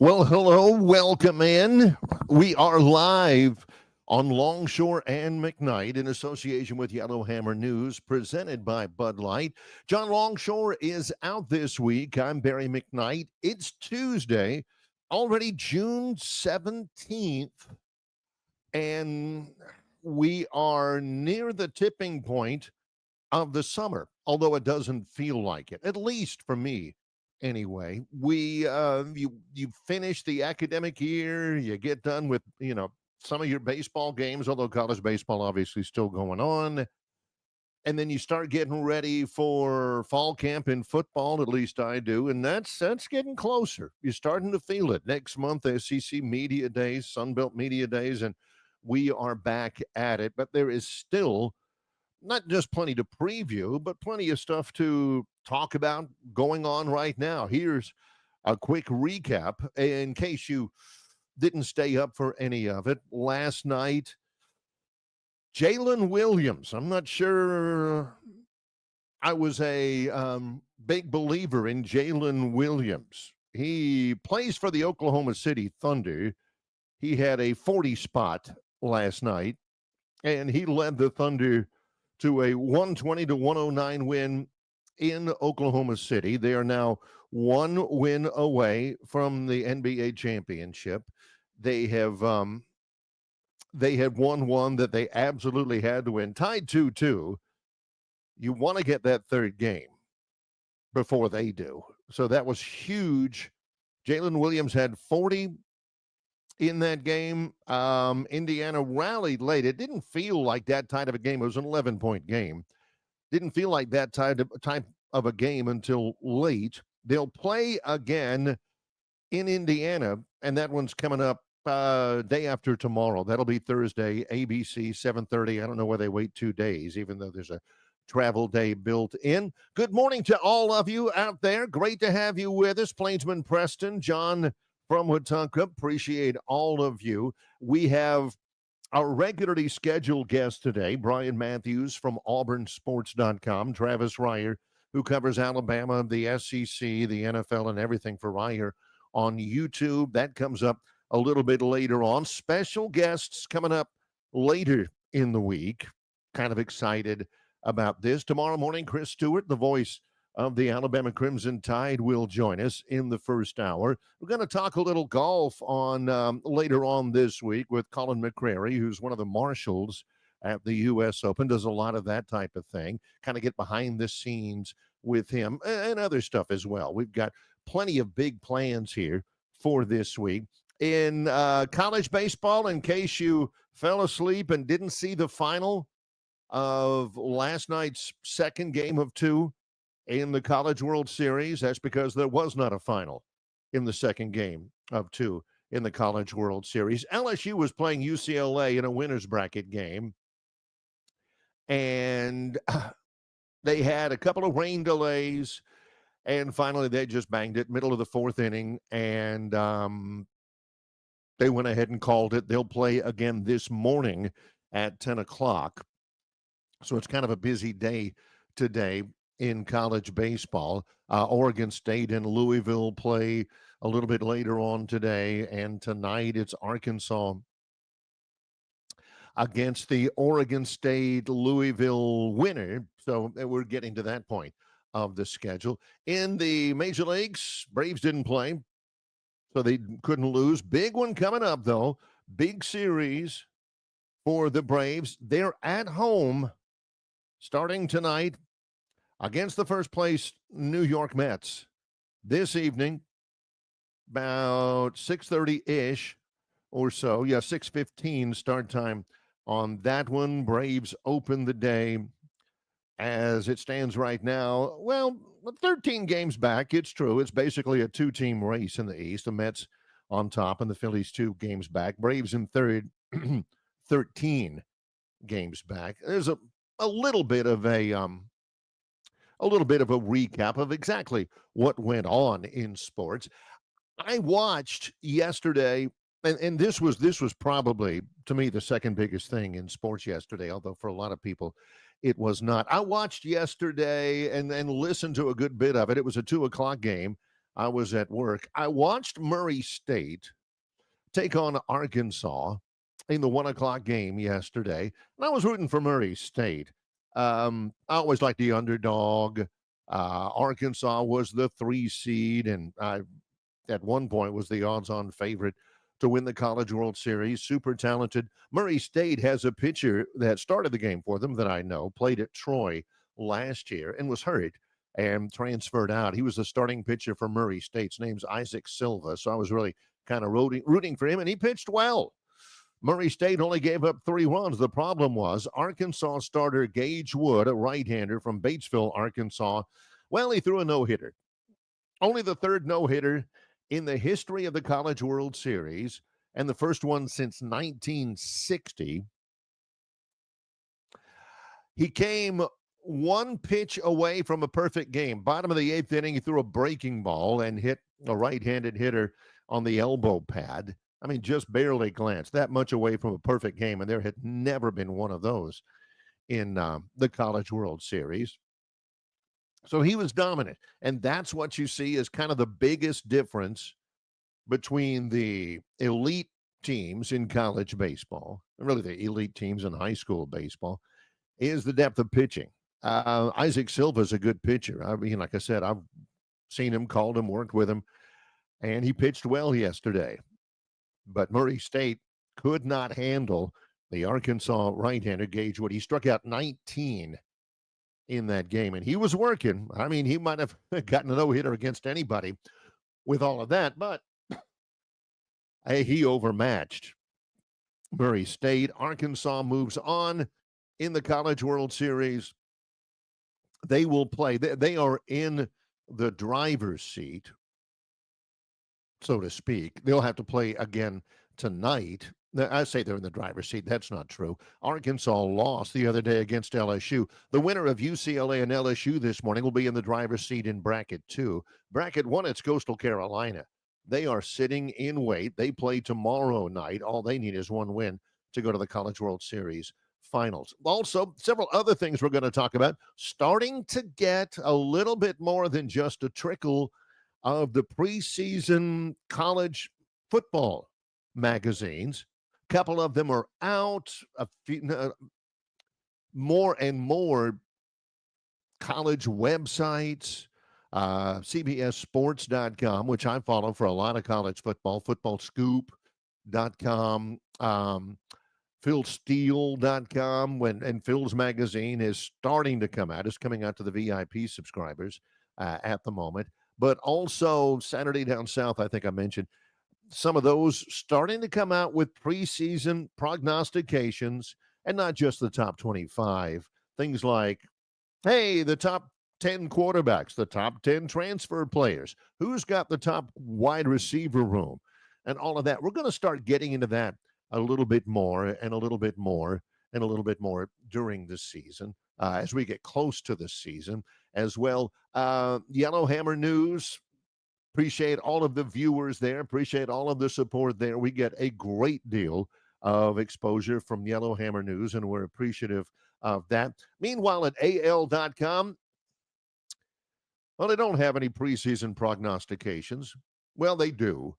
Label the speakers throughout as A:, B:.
A: Well, hello, welcome in. We are live on Longshore and McKnight in association with Yellowhammer News, presented by Bud Light. John Longshore is out this week. I'm Barry McKnight. It's Tuesday, already June 17th, and we are near the tipping point of the summer, although it doesn't feel like it, at least for me. Anyway, you finish the academic year, you get done with some of your baseball games, although college baseball obviously still going on, and then you start getting ready for fall camp in football. At least I do, and that's getting closer. You're starting to feel it. Next month, SEC Media Days, Sunbelt Media Days, and we are back at it. But there is still not just plenty to preview, but plenty of stuff to talk about going on right now. Here's a quick recap in case you didn't stay up for any of it. Last night, Jalen Williams, I'm not sure I was a big believer in Jalen Williams. He plays for the Oklahoma City Thunder. He had a 40 spot last night, and he led the Thunder to a 120-109 win in Oklahoma City. They are now one win away from the NBA championship. They have won one that they absolutely had to win, tied 2-2. You want to get that third game before they do. So that was huge. Jalen Williams had 40 in that game. Indiana rallied late. It didn't feel like that tight of a game. It was an 11-point game. Didn't feel like that type of a game until late. They'll play again in Indiana, and that one's coming up day after tomorrow. That'll be Thursday, ABC, 7:30. I don't know why they wait 2 days, even though there's a travel day built in. Good morning to all of you out there. Great to have you with us. Plainsman Preston, John from Wetumpka. Appreciate all of you. We have our regularly scheduled guest today, Brian Matthews from auburnsports.com, Travis Reier, who covers Alabama, the SEC, the NFL, and everything for Reier on YouTube. That comes up a little bit later on. Special guests coming up later in the week. Kind of excited about this. Tomorrow morning, Chris Stewart, the voice of the Alabama Crimson Tide, will join us in the first hour. We're going to talk a little golf on later on this week with Colin McCrary, who's one of the marshals at the U.S. Open, does a lot of that type of thing, kind of get behind the scenes with him and other stuff as well. We've got plenty of big plans here for this week. In college baseball, in case you fell asleep and didn't see the final of last night's second game of two in the College World Series, that's because there was not a final in the second game of two in the College World Series. LSU was playing UCLA in a winner's bracket game, and they had a couple of rain delays, and finally they just banged it, middle of the fourth inning, and they went ahead and called it. They'll play again this morning at 10 o'clock. So it's kind of a busy day today in college baseball. Oregon State and Louisville play a little bit later on today, and tonight it's Arkansas against the Oregon State Louisville winner. So we're getting to that point of the schedule. In the major leagues, Braves didn't play, so they couldn't lose. Big one coming up, though. Big series for the Braves. They're at home starting tonight against the first place New York Mets this evening, about 6:30-ish or so. Yeah, 6:15 start time on that one. Braves open the day as it stands right now. Well, 13 games back. It's true. It's basically a two-team race in the East. The Mets on top and the Phillies 2 games back. Braves in third, 13 games back. There's a little bit of a recap of exactly what went on in sports. I watched yesterday, and this was probably, to me, the second biggest thing in sports yesterday, although for a lot of people it was not. I watched yesterday and listened to a good bit of it. It was a 2 o'clock game I was at work. I watched Murray State take on Arkansas in the 1 o'clock game yesterday, and I was rooting for Murray State. I always like the underdog. Arkansas was the 3 seed, and I, at one point, was the odds-on favorite to win the College World Series. Super talented. Murray State has a pitcher that started the game for them that I know, played at Troy last year and was hurt and transferred out. He was the starting pitcher for Murray State. His name's Isaac Silva, so I was really kind of rooting for him, and he pitched well. Murray State only gave up 3 runs. The problem was Arkansas starter Gage Wood, a right-hander from Batesville, Arkansas. Well, he threw a no-hitter. Only the third no-hitter in the history of the College World Series, and the first one since 1960. He came one pitch away from a perfect game. Bottom of the 8th inning, he threw a breaking ball and hit a right-handed hitter on the elbow pad. I mean, just barely glanced, that much away from a perfect game, and there had never been one of those in the College World Series. So he was dominant, and that's what you see as kind of the biggest difference between the elite teams in college baseball, and really the elite teams in high school baseball, is the depth of pitching. Isaac Silva is a good pitcher. I mean, like I said, I've seen him, called him, worked with him, and he pitched well yesterday. But Murray State could not handle the Arkansas right-hander Gage Wood. He struck out 19 in that game, and he was working. I mean, he might have gotten a no-hitter against anybody with all of that, but he overmatched Murray State. Arkansas moves on in the College World Series. They will play. They are in the driver's seat, so to speak. They'll have to play again tonight. I say they're in the driver's seat. That's not true. Arkansas lost the other day against LSU. The winner of UCLA and LSU this morning will be in the driver's seat in bracket 2. Bracket 1, it's Coastal Carolina. They are sitting in wait. They play tomorrow night. All they need is one win to go to the College World Series finals. Also, several other things we're going to talk about. Starting to get a little bit more than just a trickle of the preseason college football magazines. A couple of them are out. A few, more and more college websites. CBSSports.com, which I follow for a lot of college football. FootballScoop.com. PhilSteele.com, and Phil's magazine is starting to come out. It's coming out to the VIP subscribers at the moment. But also Saturday Down South, I think I mentioned, some of those starting to come out with preseason prognostications, and not just the top 25. Things like, hey, the top 10 quarterbacks, the top 10 transfer players, who's got the top wide receiver room, and all of that. We're going to start getting into that a little bit more and a little bit more and a little bit more during the season as we get close to the season as well. Yellowhammer News, appreciate all of the viewers there, appreciate all of the support there. We get a great deal of exposure from Yellowhammer News, and we're appreciative of that. Meanwhile, at AL.com, well, they don't have any preseason prognostications. Well, they do.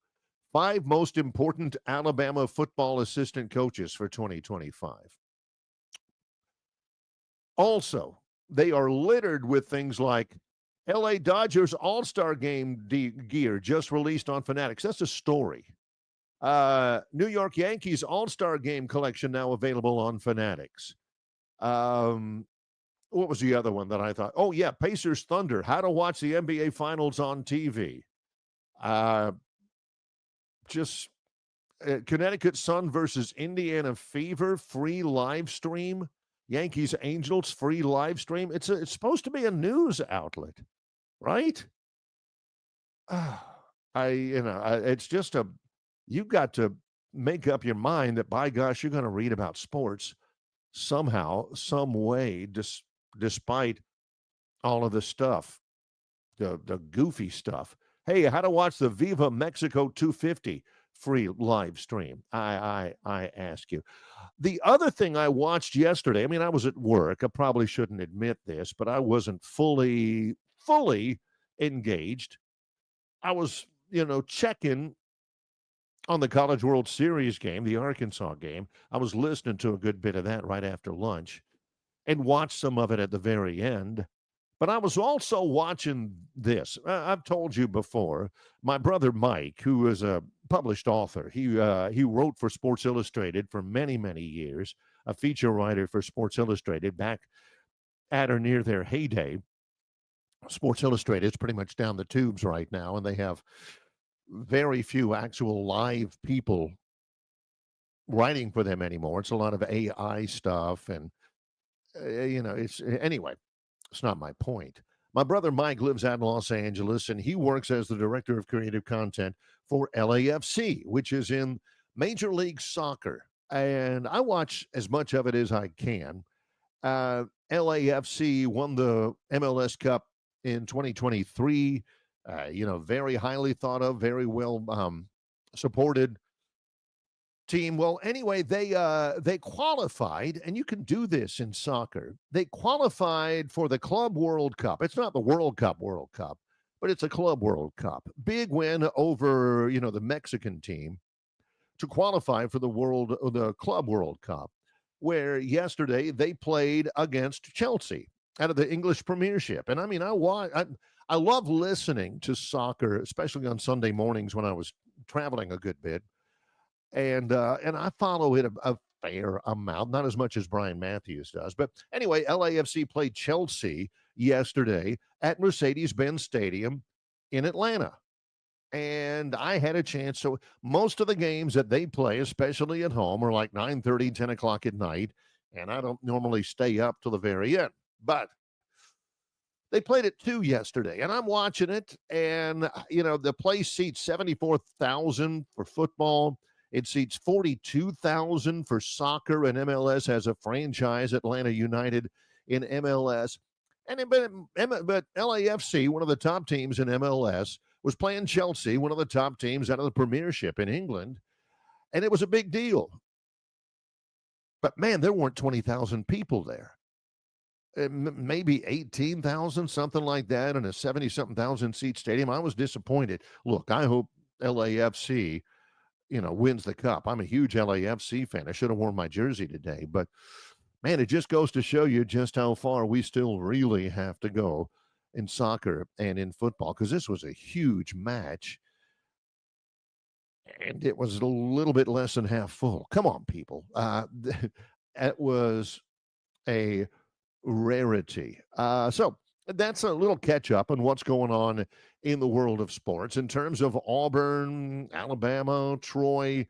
A: 5 most important Alabama football assistant coaches for 2025. Also, they are littered with things like LA Dodgers All-Star Game gear just released on Fanatics. That's a story. New York Yankees All-Star Game collection now available on Fanatics. What was the other one that I thought? Oh, yeah, Pacers Thunder, how to watch the NBA Finals on TV. Connecticut Sun versus Indiana Fever, free live stream. Yankees Angels, free live stream. It's supposed to be a news outlet, right? It's just you've got to make up your mind that, by gosh, you're going to read about sports somehow, some way, despite all of the stuff, the goofy stuff. Hey, how to watch the Viva Mexico 250 free live stream? I ask you. The other thing I watched yesterday, I mean, I was at work. I probably shouldn't admit this, but I wasn't fully engaged. I was, checking on the College World Series game, the Arkansas game. I was listening to a good bit of that right after lunch and watched some of it at the very end. But I was also watching this. I've told you before, my brother Mike, who is a published author, he wrote for Sports Illustrated for many, many years, a feature writer for Sports Illustrated back at or near their heyday. Sports Illustrated is pretty much down the tubes right now, and they have very few actual live people writing for them anymore. It's a lot of AI stuff, and it's anyway. It's not my point. My brother Mike lives out in Los Angeles, and he works as the director of creative content for LAFC, which is in Major League Soccer. And I watch as much of it as I can. LAFC won the MLS Cup in 2023. Very highly thought of, very well supported team. Well, anyway, they qualified, and you can do this in soccer. They qualified for the Club World Cup. It's not the World Cup, but it's a Club World Cup. Big win over, the Mexican team to qualify for the Club World Cup, where yesterday they played against Chelsea out of the English Premiership. And I mean, I love listening to soccer, especially on Sunday mornings when I was traveling a good bit. And I follow it a fair amount, not as much as Brian Matthews does. But anyway, LAFC played Chelsea yesterday at Mercedes-Benz Stadium in Atlanta. And I had a chance. So most of the games that they play, especially at home, are like 9:30, 10 o'clock at night. And I don't normally stay up till the very end. But they played at 2 yesterday, and I'm watching it. And, the place seats 74,000 for football. It seats 42,000 for soccer, and MLS has a franchise, Atlanta United, in MLS. But LAFC, one of the top teams in MLS, was playing Chelsea, one of the top teams out of the Premiership in England, and it was a big deal. But, man, there weren't 20,000 people there. Maybe 18,000, something like that, in a 70-something thousand seat stadium. I was disappointed. Look, I hope LAFC wins the cup. I'm a huge LAFC fan. I should have worn my jersey today, but man, it just goes to show you just how far we still really have to go in soccer and in football, because this was a huge match and it was a little bit less than half full. Come on, people. It was a rarity. So that's a little catch up on what's going on in the world of sports in terms of Auburn, Alabama, Troy.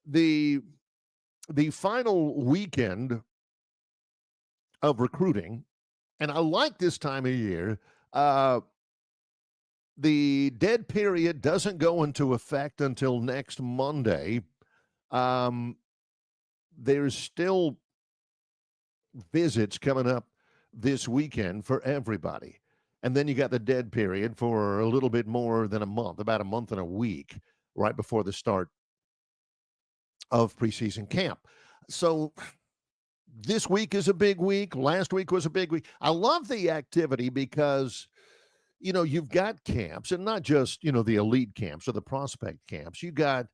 A: The final weekend of recruiting, and I like this time of year. The dead period doesn't go into effect until next Monday. There's still visits coming up this weekend for everybody. And then you got the dead period for a little bit more than a month, about a month and a week, right before the start of preseason camp. So this week is a big week. Last week was a big week. I love the activity because, you've got camps, and not just, the elite camps or the prospect camps. You got,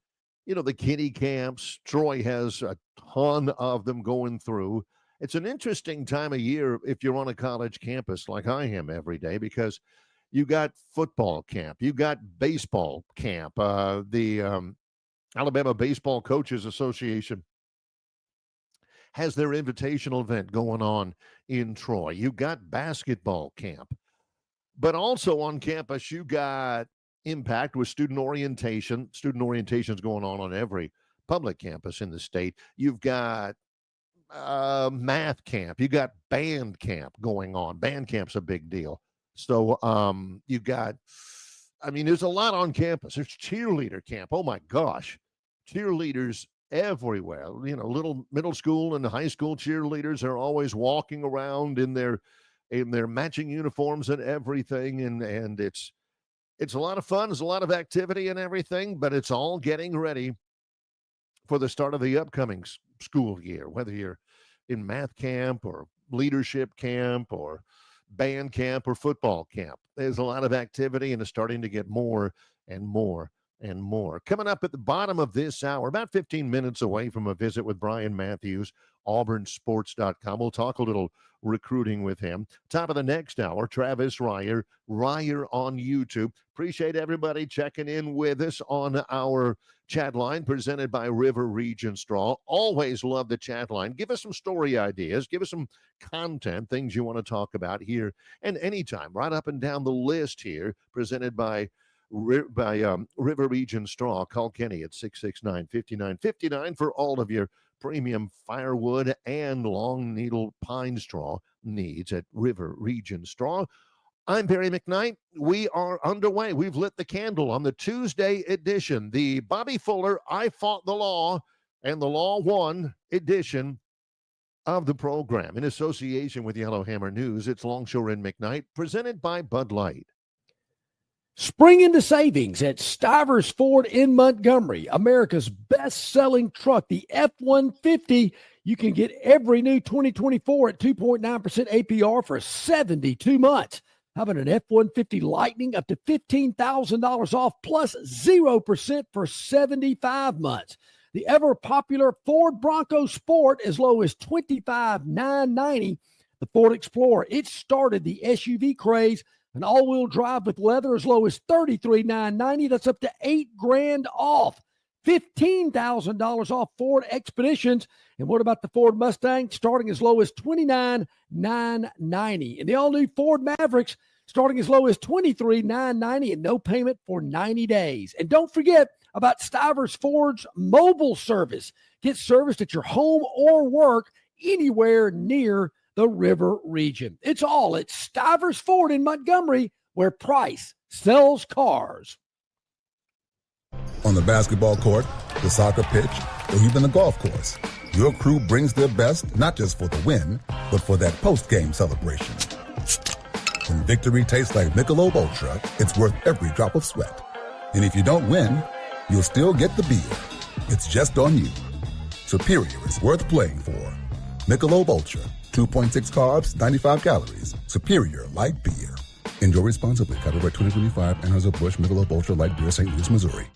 A: the kiddie camps. Troy has a ton of them going through. It's an interesting time of year if you're on a college campus like I am every day, because you got football camp, you got baseball camp. The Alabama Baseball Coaches Association has their invitational event going on in Troy. You got basketball camp, but also on campus, you got Impact with student orientation. Student orientation is going on every public campus in the state. You've got math camp. You got band camp going on. Band camp's a big deal. So you got, there's a lot on campus. There's cheerleader camp. Oh my gosh. Cheerleaders everywhere. Little middle school and high school cheerleaders are always walking around in their matching uniforms and everything. And it's a lot of fun. There's a lot of activity and everything, but it's all getting ready for the start of the upcoming school year, whether you're in math camp or leadership camp or band camp or football camp. There's a lot of activity, and it's starting to get more and more and more. Coming up at the bottom of this hour, about 15 minutes away from a visit with Brian Matthews, auburnsports.com. We'll talk a little recruiting with him. Top of the next hour, Travis Ryer on YouTube. Appreciate everybody checking in with us on our chat line presented by River Region Straw. Always love the chat line. Give us some story ideas. Give us some content, things you want to talk about here and anytime, right up and down the list here, presented by River Region Straw. Call Kenny at 669-5959 for all of your premium firewood and long needle pine straw needs at River Region Straw. I'm Barry McKnight. We are underway. We've lit the candle on the Tuesday edition, the Bobby Fuller I Fought the Law and the Law Won edition of the program. In association with Yellowhammer News, it's Longshore and McKnight, presented by Bud Light.
B: Spring into savings at Stivers Ford in Montgomery, America's best-selling truck, the F-150. You can get every new 2024 at 2.9% APR for 72 months. How about an F-150 Lightning up to $15,000 off plus 0% for 75 months? The ever-popular Ford Bronco Sport as low as $25,990. The Ford Explorer, it started the SUV craze. An all-wheel drive with leather as low as $33,990. That's up to $8,000 off. $15,000 off Ford Expeditions. And what about the Ford Mustang? Starting as low as $29,990. And the all-new Ford Mavericks starting as low as $23,990 and no payment for 90 days. And don't forget about Stivers Ford's mobile service. Get serviced at your home or work anywhere near the River Region. It's all at Stivers Ford in Montgomery, where price sells cars.
C: On the basketball court, the soccer pitch, or even the golf course, your crew brings their best not just for the win, but for that post-game celebration. When victory tastes like Michelob Ultra, it's worth every drop of sweat. And if you don't win, you'll still get the beer. It's just on you. Superior is worth playing for. Michelob Ultra. 2.6 carbs, 95 calories. Superior light beer. Enjoy responsibly. Copyright 2025. Anheuser-Busch Michelob Ultra Light Beer, St. Louis, Missouri.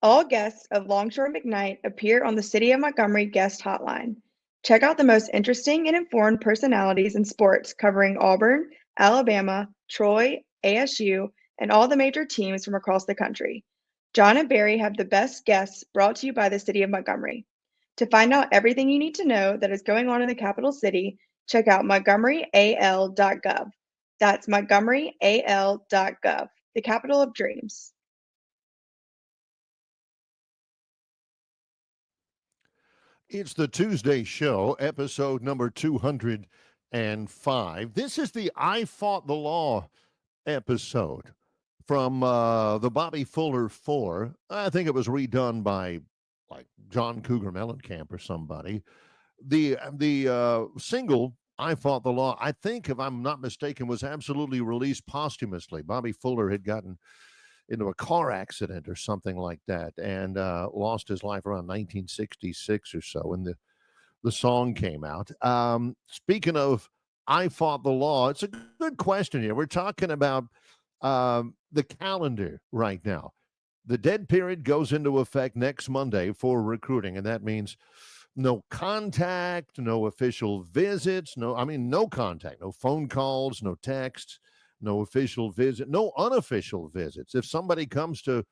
D: All guests of Longshore McKnight appear on the City of Montgomery guest hotline. Check out the most interesting and informed personalities in sports covering Auburn, Alabama, Troy, ASU, and all the major teams from across the country. John and Barry have the best guests brought to you by the City of Montgomery. To find out everything you need to know that is going on in the capital city, check out montgomeryal.gov. That's montgomeryal.gov, the capital of dreams.
A: It's the Tuesday show, episode number 205. This is the I Fought the Law episode from the Bobby Fuller 4. I think it was redone by like John Cougar Mellencamp or somebody. The single I Fought the Law, I think, if I'm not mistaken, was absolutely released posthumously. Bobby Fuller had gotten into a car accident or something like that and lost his life around 1966 or so, and the song came out. Speaking of I Fought the Law, it's a good question here. We're talking about the calendar right now. The dead period goes into effect next Monday for recruiting, and that means no contact, no official visits, no contact, no phone calls, no texts, no official visit, no unofficial visits. If somebody comes to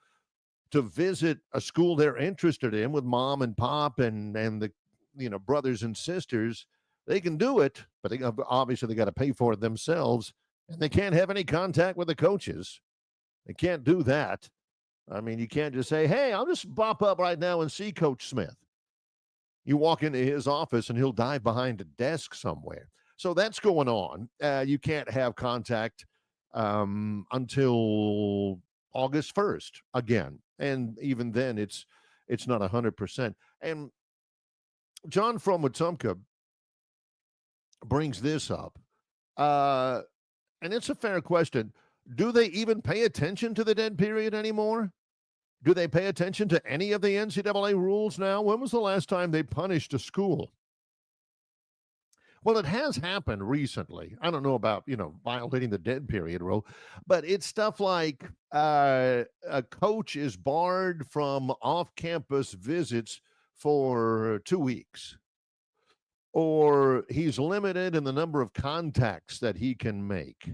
A: visit a school they're interested in with mom and pop and the brothers and sisters, they can do it, but they got to pay for it themselves, and they can't have any contact with the coaches. They can't do that. I mean, you can't just say, hey, I'll just pop up right now and see Coach Smith. You walk into his office and he'll dive behind a desk somewhere. So that's going on. You can't have contact until August 1st again. And even then, it's not 100%. And John from Wetumpka brings this up. And it's a fair question. Do they even pay attention to the dead period anymore? Do they pay attention to any of the NCAA rules now? When was the last time they punished a school? Well, it has happened recently. I don't know about, violating the dead period rule, but it's stuff like a coach is barred from off campus visits for 2 weeks, or he's limited in the number of contacts that he can make.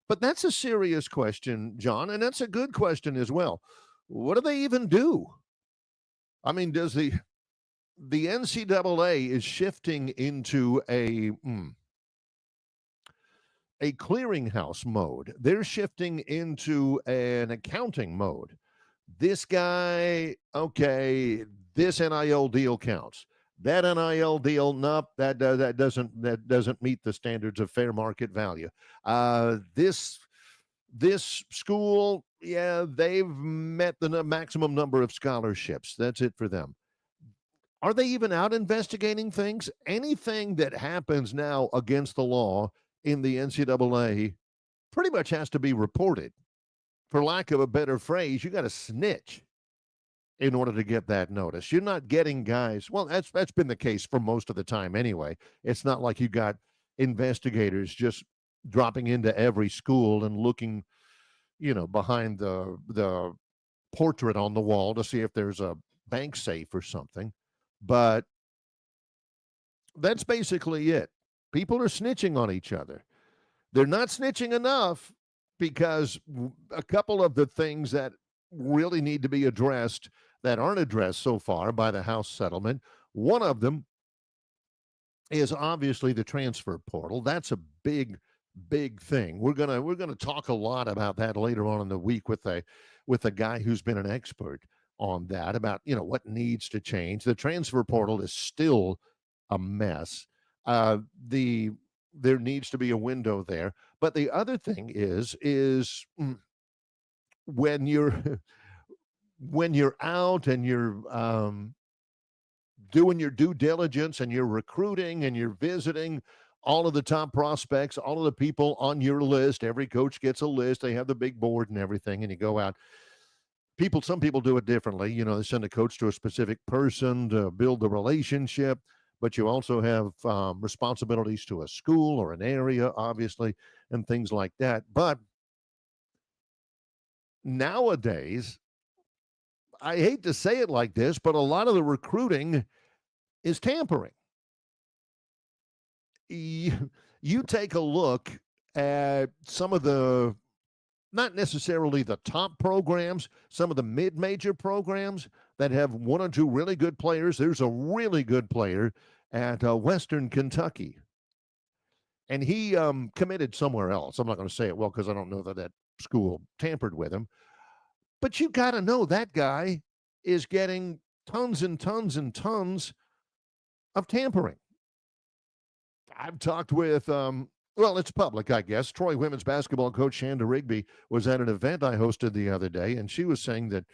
A: But that's a serious question, John, and that's a good question as well. What do they even do? I mean, does the NCAA is shifting into a clearinghouse mode. They're shifting into an accounting mode. This guy, okay, this NIL deal counts. That NIL deal, nope, that doesn't meet the standards of fair market value. This school, yeah, they've met the maximum number of scholarships. That's it for them. Are they even out investigating things? Anything that happens now against the law in the NCAA pretty much has to be reported. For lack of a better phrase, you got to snitch in order to get that notice. You're not getting guys. Well, that's been the case for most of the time anyway. It's not like you got investigators just dropping into every school and looking, behind the portrait on the wall to see if there's a bank safe or something. But that's basically it. People are snitching on each other. They're not snitching enough because a couple of the things that really need to be addressed that aren't addressed so far by the House settlement, one of them is obviously the transfer portal. That's a big thing. We're gonna talk a lot about that later on in the week with a guy who's been an expert on that, about what needs to change. The transfer portal is still a mess. There needs to be a window there. But the other thing is when you're out and you're doing your due diligence and you're recruiting and you're visiting all of the top prospects, all of the people on your list. Every coach gets a list. They have the big board and everything, and you go out. Some people do it differently. They send a coach to a specific person to build the relationship, but you also have responsibilities to a school or an area, obviously, and things like that. But nowadays, I hate to say it like this, but a lot of the recruiting is tampering. You take a look at some of the, not necessarily the top programs, some of the mid-major programs that have one or two really good players. There's a really good player at Western Kentucky, and he committed somewhere else. I'm not going to say it well because I don't know that school tampered with him. But you got to know that guy is getting tons and tons and tons of tampering. I've talked with, it's public, I guess. Troy women's basketball coach Shanda Rigby was at an event I hosted the other day, and she was saying that,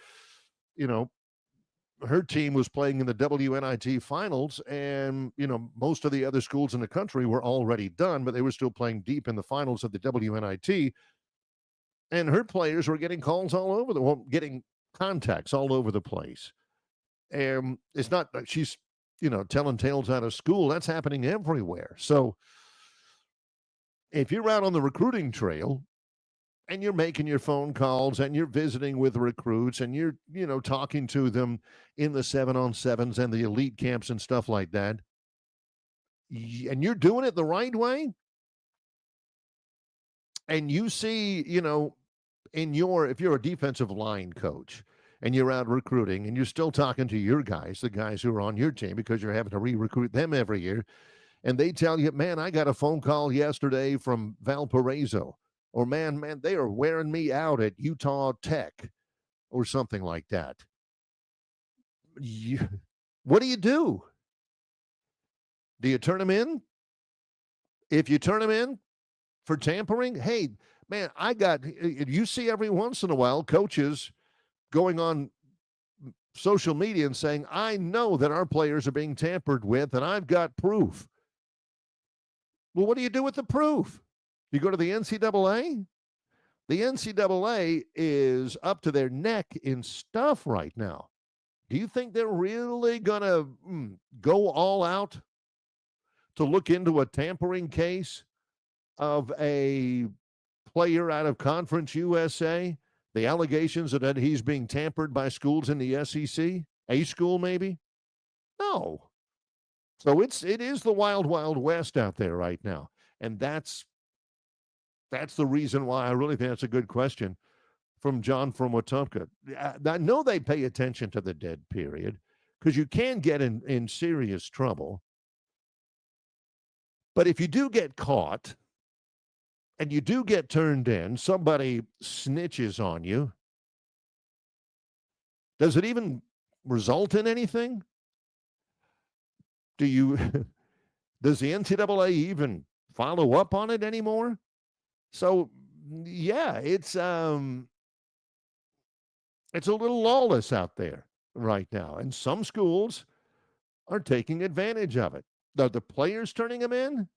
A: her team was playing in the WNIT finals, and, most of the other schools in the country were already done, but they were still playing deep in the finals of the WNIT. And her players were getting calls getting contacts all over the place. And it's not that she's, telling tales out of school. That's happening everywhere. So if you're out on the recruiting trail and you're making your phone calls and you're visiting with recruits and you're, talking to them in the 7-on-7s and the elite camps and stuff like that, and you're doing it the right way, and you see, if you're a defensive line coach and you're out recruiting and you're still talking to your guys, the guys who are on your team, because you're having to re-recruit them every year, and they tell you, man, I got a phone call yesterday from Valparaiso, or man, they are wearing me out at Utah Tech, or something like that. What do? Do you turn them in? If you turn them in for tampering, hey, man, you see every once in a while coaches going on social media and saying, I know that our players are being tampered with and I've got proof. Well, what do you do with the proof? You go to the NCAA? The NCAA is up to their neck in stuff right now. Do you think they're really going to go all out to look into a tampering case of a player out of Conference USA? The allegations that he's being tampered by schools in the SEC? A school, maybe? No. So it is the wild, wild west out there right now. And that's the reason why I really think that's a good question from John from Wetumpka. I know they pay attention to the dead period because you can get in serious trouble. But if you do get caught and you do get turned in, somebody snitches on you, does it even result in anything? Does the NCAA even follow up on it anymore? So, yeah, it's a little lawless out there right now. And some schools are taking advantage of it. Are the players turning them in?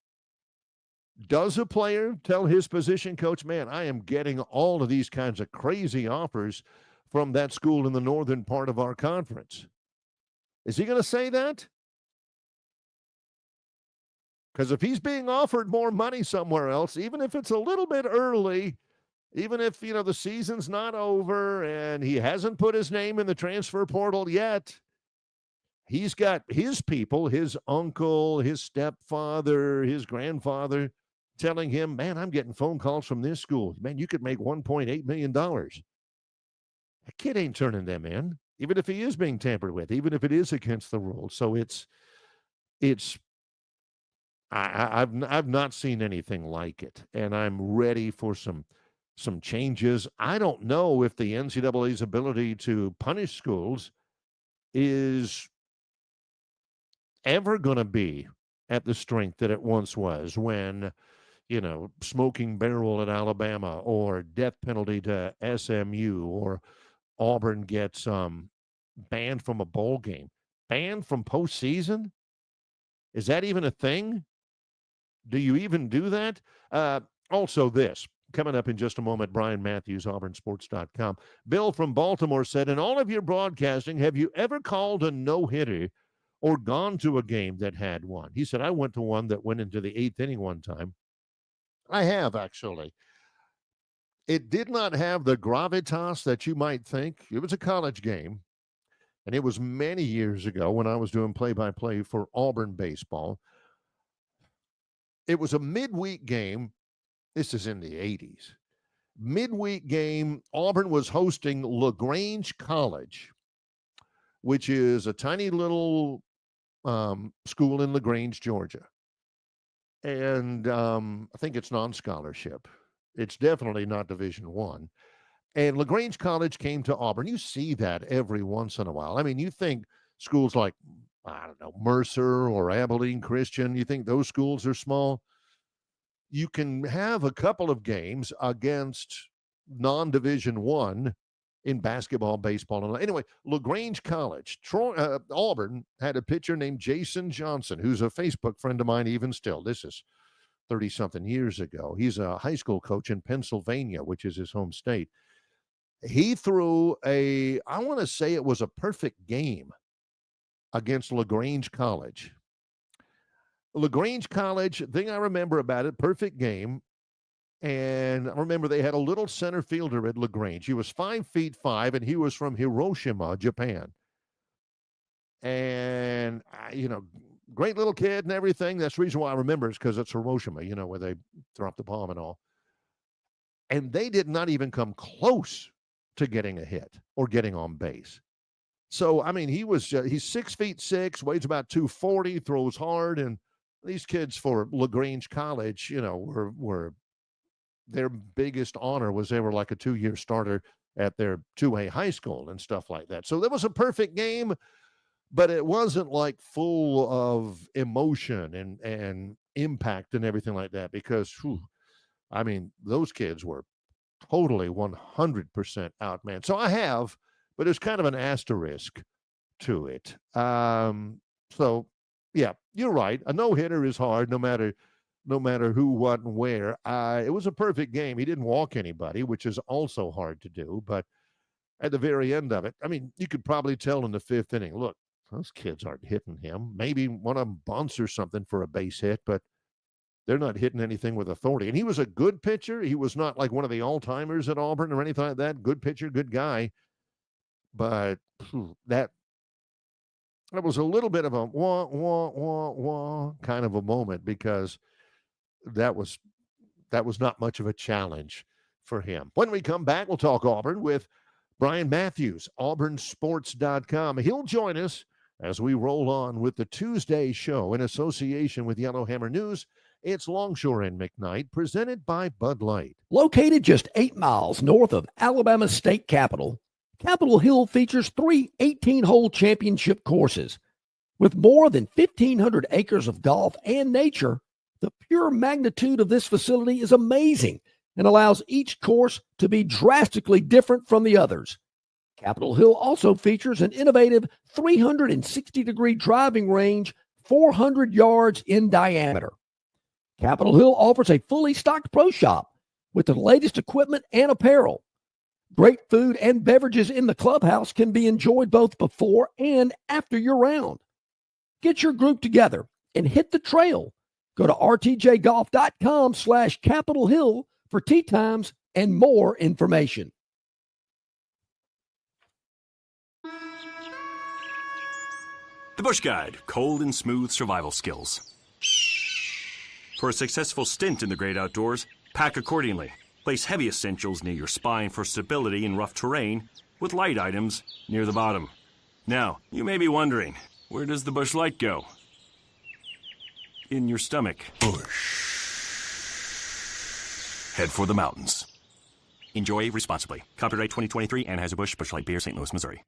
A: Does a player tell his position coach, man, I am getting all of these kinds of crazy offers from that school in the northern part of our conference? Is he going to say that? Because if he's being offered more money somewhere else, even if it's a little bit early, even if, the season's not over and he hasn't put his name in the transfer portal yet, he's got his people, his uncle, his stepfather, his grandfather telling him, man, I'm getting phone calls from this school. Man, you could make $1.8 million. That kid ain't turning them in, even if he is being tampered with, even if it is against the rules. So I've not seen anything like it, and I'm ready for some changes. I don't know if the NCAA's ability to punish schools is ever going to be at the strength that it once was when, smoking barrel at Alabama or death penalty to SMU or Auburn gets banned from a bowl game. Banned from postseason? Is that even a thing? Do you even do that? Also this, coming up in just a moment, Brian Matthews, auburnsports.com. Bill from Baltimore said, in all of your broadcasting, have you ever called a no-hitter or gone to a game that had one? He said, I went to one that went into the 8th inning one time. I have, actually. It did not have the gravitas that you might think. It was a college game, and it was many years ago when I was doing play-by-play for Auburn baseball. It was a midweek game. This is in the 80s. Midweek game, Auburn was hosting LaGrange College, which is a tiny little school in LaGrange, Georgia. And I think it's non-scholarship. It's definitely not Division I. And LaGrange College came to Auburn. You see that every once in a while. I mean, you think schools like, I don't know, Mercer or Abilene Christian, you think those schools are small? You can have a couple of games against non-Division I in basketball, baseball. And anyway, LaGrange College, Auburn had a pitcher named Jason Johnson, who's a Facebook friend of mine even still. This is 30-something years ago. He's a high school coach in Pennsylvania, which is his home state. He threw I want to say it was a perfect game against LaGrange College. LaGrange College, thing I remember about it, perfect game. And I remember they had a little center fielder at LaGrange. He was 5'5", and he was from Hiroshima, Japan. And, great little kid and everything. That's the reason why I remember is because it's Hiroshima, where they dropped the bomb and all. And they did not even come close to getting a hit or getting on base. So, I mean, he's 6'6", weighs about 240, throws hard. And these kids for LaGrange College, were their biggest honor was they were like a 2-year starter at their 2A high school and stuff like that. So that was a perfect game, but it wasn't like full of emotion and impact and everything like that because, those kids were totally 100% outmanned. So I have, but there's kind of an asterisk to it. So, yeah, you're right. A no-hitter is hard no matter who, what, and where. It was a perfect game. He didn't walk anybody, which is also hard to do. But at the very end of it, you could probably tell in the 5th inning, look, those kids aren't hitting him. Maybe one of them bunts or something for a base hit, but they're not hitting anything with authority. And he was a good pitcher. He was not like one of the all-timers at Auburn or anything like that. Good pitcher, good guy. But that was a little bit of a wah, wah, wah, wah kind of a moment, because that was not much of a challenge for him. When we come back, we'll talk Auburn with Brian Matthews, auburnsports.com. He'll join us as we roll on with the Tuesday show in association with Yellowhammer News. It's Longshore and McKnight, presented by Bud Light.
B: Located just 8 miles north of Alabama's state capital, Capitol Hill features 3 18-hole championship courses. With more than 1,500 acres of golf and nature, the pure magnitude of this facility is amazing and allows each course to be drastically different from the others. Capitol Hill also features an innovative 360-degree driving range, 400 yards in diameter. Capitol Hill offers a fully stocked pro shop with the latest equipment and apparel. Great food and beverages in the clubhouse can be enjoyed both before and after your round. Get your group together and hit the trail. Go to rtjgolf.com/Capitol Hill for tee times and more information.
E: The Bush Guide, cold and smooth survival skills. For a successful stint in the great outdoors, pack accordingly. Place heavy essentials near your spine for stability in rough terrain, with light items near the bottom. Now, you may be wondering, where does the Bush Light go? In your stomach. Bush. Head for the mountains. Enjoy responsibly. Copyright 2023, Anheuser-Busch, Bush Light Beer, St. Louis, Missouri.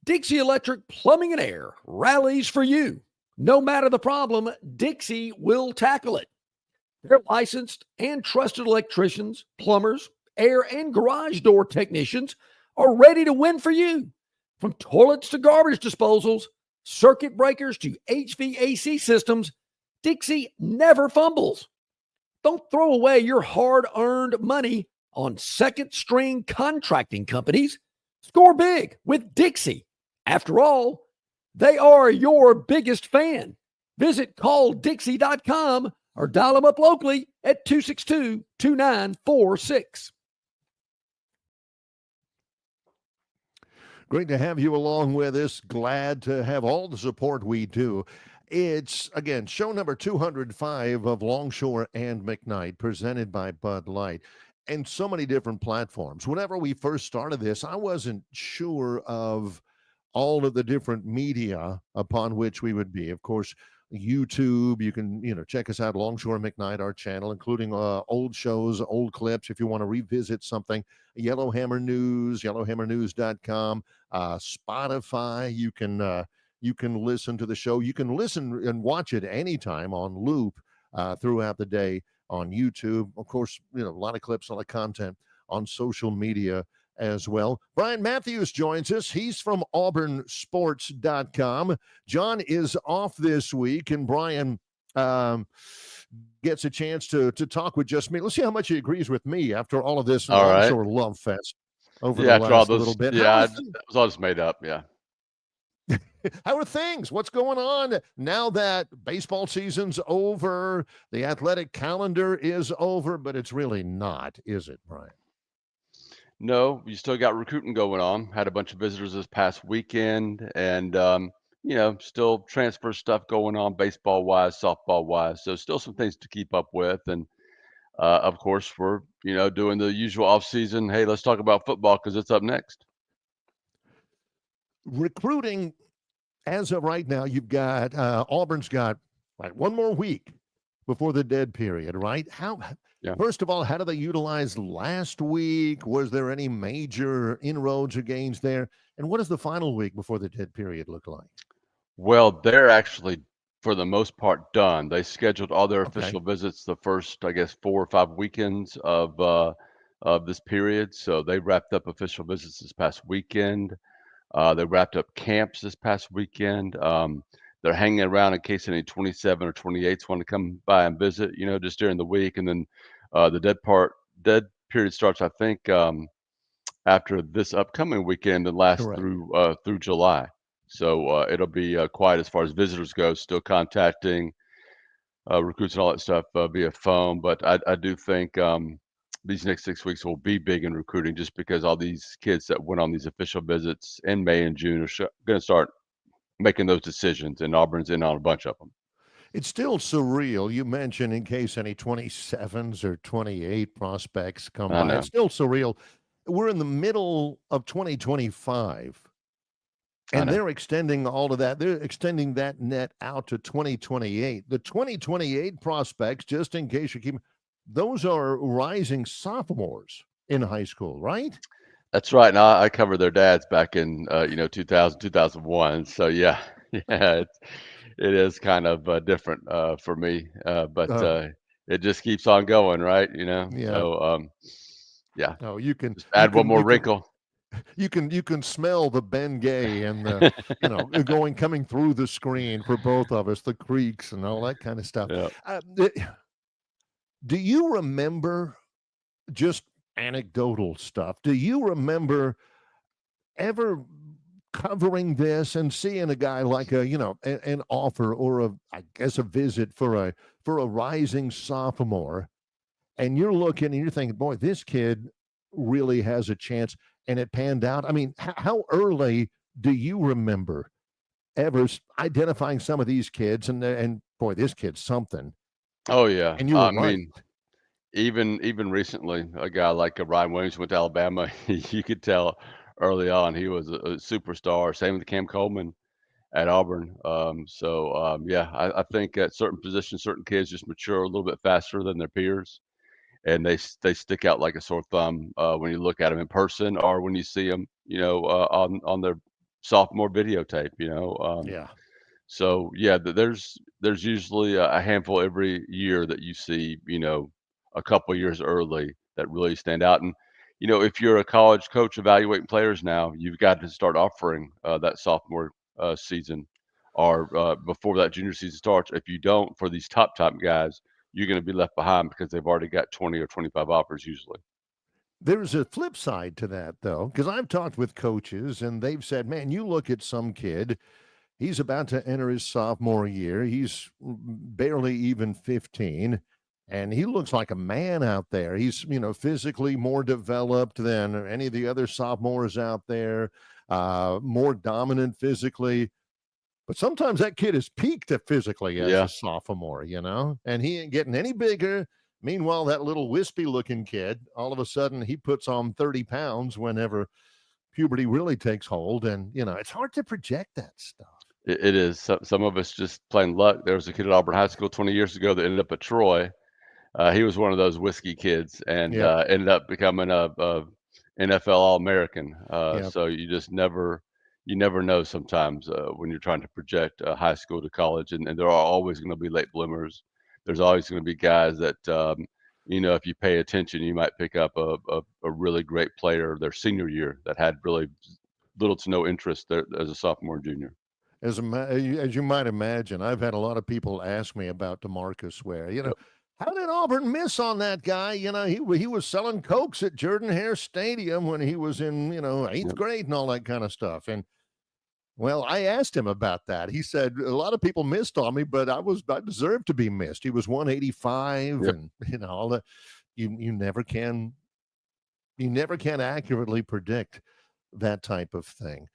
B: Dixie Electric Plumbing and Air rallies for you. No matter the problem, Dixie will tackle it. Their licensed and trusted electricians, plumbers, air and garage door technicians are ready to win for you. From toilets to garbage disposals, circuit breakers to HVAC systems, Dixie never fumbles. Don't throw away your hard-earned money on second-string contracting companies. Score big with Dixie. After all, they are your biggest fan. Visit calldixie.com or dial them up locally at 262-2946.
A: Great to have you along with us. Glad to have all the support we do. It's, again, show number 205 of Longshore and McKnight, presented by Bud Light, and so many different platforms. Whenever we first started this, I wasn't sure of all of the different media upon which we would be. Of course, YouTube, you can, check us out, Longshore McKnight, our channel, including old shows, old clips, if you want to revisit something. Yellowhammer News, yellowhammernews.com, Spotify, you can listen to the show. You can listen and watch it anytime on loop throughout the day on YouTube. Of course, a lot of clips, a lot of content on social media as well. Brian Matthews joins us. He's from auburnsports.com. John is off this week, and Brian gets a chance to talk with just me. Let's see how much he agrees with me after all of this Longshore love fest over the last little bit.
F: Yeah, it was all just made up, yeah.
A: How are things? What's going on now that baseball season's over? The athletic calendar is over, but it's really not, is it, Brian?
F: No, you still got recruiting going on. Had a bunch of visitors this past weekend, and still transfer stuff going on, baseball wise, softball wise. So still some things to keep up with, and of course we're doing the usual off season. Hey, let's talk about football because it's up next.
A: Recruiting, as of right now, you've got Auburn's got one more week before the dead period, right? First of all, how do they utilize last week? Was there any major inroads or gains there? And what does the final week before the dead period look like?
F: Well, they're actually, for the most part, done. They scheduled all their official visits the first, 4 or 5 weekends of this period. So they wrapped up official visits this past weekend. They wrapped up camps this past weekend. They're hanging around in case any 27 or 28s want to come by and visit, just during the week. And then the dead period starts, I think, after this upcoming weekend and lasts through July. So it'll be quiet as far as visitors go. Still contacting recruits and all that stuff via phone, but I do think these next 6 weeks will be big in recruiting, just because all these kids that went on these official visits in May and June are going to start making those decisions, and Auburn's in on a bunch of them.
A: It's still surreal. You mentioned in case any 27s or 28 prospects come
F: I
A: by.
F: know.
A: It's still surreal. We're in the middle of 2025,
F: I
A: and
F: know.
A: they're extending all of that. They're extending that net out to 2028. The 2028 prospects, just in case you keep, those are rising sophomores in high school, right?
F: That's right. Now I covered their dads back in 2000, 2001. So yeah, yeah, it is kind of different for me, but
A: Uh,
F: it just keeps on going, right?
A: yeah.
F: So yeah,
A: Oh, you can
F: just
A: you
F: add one
A: can
F: more
A: you can
F: wrinkle.
A: you can smell the Ben Gay and the coming through the screen for both of us, the creaks and all that kind of stuff.
F: Yeah.
A: Do you remember, just anecdotal stuff? Do you remember ever covering this and seeing a guy like an offer or I guess a visit for a rising sophomore, and you're looking and you're thinking, boy, this kid really has a chance, and it panned out? I mean, how early do you remember ever identifying some of these kids and boy, this kid's something,
F: Oh yeah.
A: and you were
F: I
A: right?
F: mean, even recently, a guy like Ryan Williams went to Alabama. You could tell early on he was a superstar. Same with Cam Coleman at Auburn. So yeah, I think at certain positions, certain kids just mature a little bit faster than their peers, and they stick out like a sore thumb when you look at them in person or when you see them, on their sophomore videotape.
A: Yeah.
F: So yeah, there's usually a handful every year that you see, a couple years early that really stand out. And if you're a college coach evaluating players now, you've got to start offering that sophomore season or before that junior season starts. If you don't, for these top guys, you're going to be left behind because they've already got 20 or 25 offers usually.
A: There's a flip side to that, though, because I've talked with coaches and they've said, man, you look at some kid, he's about to enter his sophomore year. He's barely even 15, and he looks like a man out there. He's, physically more developed than any of the other sophomores out there, more dominant physically. But sometimes that kid is peaked physically as
F: Yeah.
A: a sophomore, and he ain't getting any bigger. Meanwhile, that little wispy looking kid, all of a sudden he puts on 30 pounds whenever puberty really takes hold. And, it's hard to project that stuff.
F: It is. Some of us just plain luck. There was a kid at Auburn High School 20 years ago that ended up at Troy. He was one of those whiskey kids and
A: Yep.
F: ended up becoming a NFL All-American.
A: Yep.
F: So you never know sometimes when you're trying to project high school to college, and there are always going to be late bloomers. There's always going to be guys that if you pay attention, you might pick up a really great player their senior year that had really little to no interest there as a sophomore and junior.
A: As you might imagine, I've had a lot of people ask me about DeMarcus Ware.
F: Yep.
A: How did Auburn miss on that guy? He was selling Cokes at Jordan-Hare Stadium when he was in, eighth
F: Yep.
A: grade and all that kind of stuff. And, well, I asked him about that. He said, a lot of people missed on me, but I deserved to be missed. He was 185
F: Yep.
A: and, all that. You never can accurately predict that type of thing.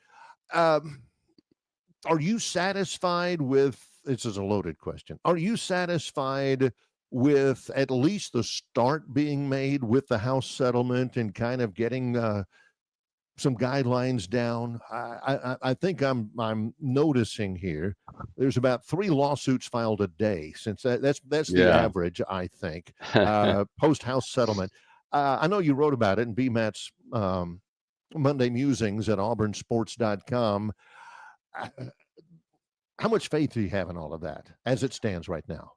A: Are you satisfied with, this is a loaded question, are you satisfied with at least the start being made with the House settlement and kind of getting some guidelines down? I think I'm noticing here there's about 3 lawsuits filed a day, since that's the
F: Yeah.
A: average, I think, post House settlement. I know you wrote about it in BMAT's Monday Musings at auburnsports.com. How much faith do you have in all of that as it stands right now?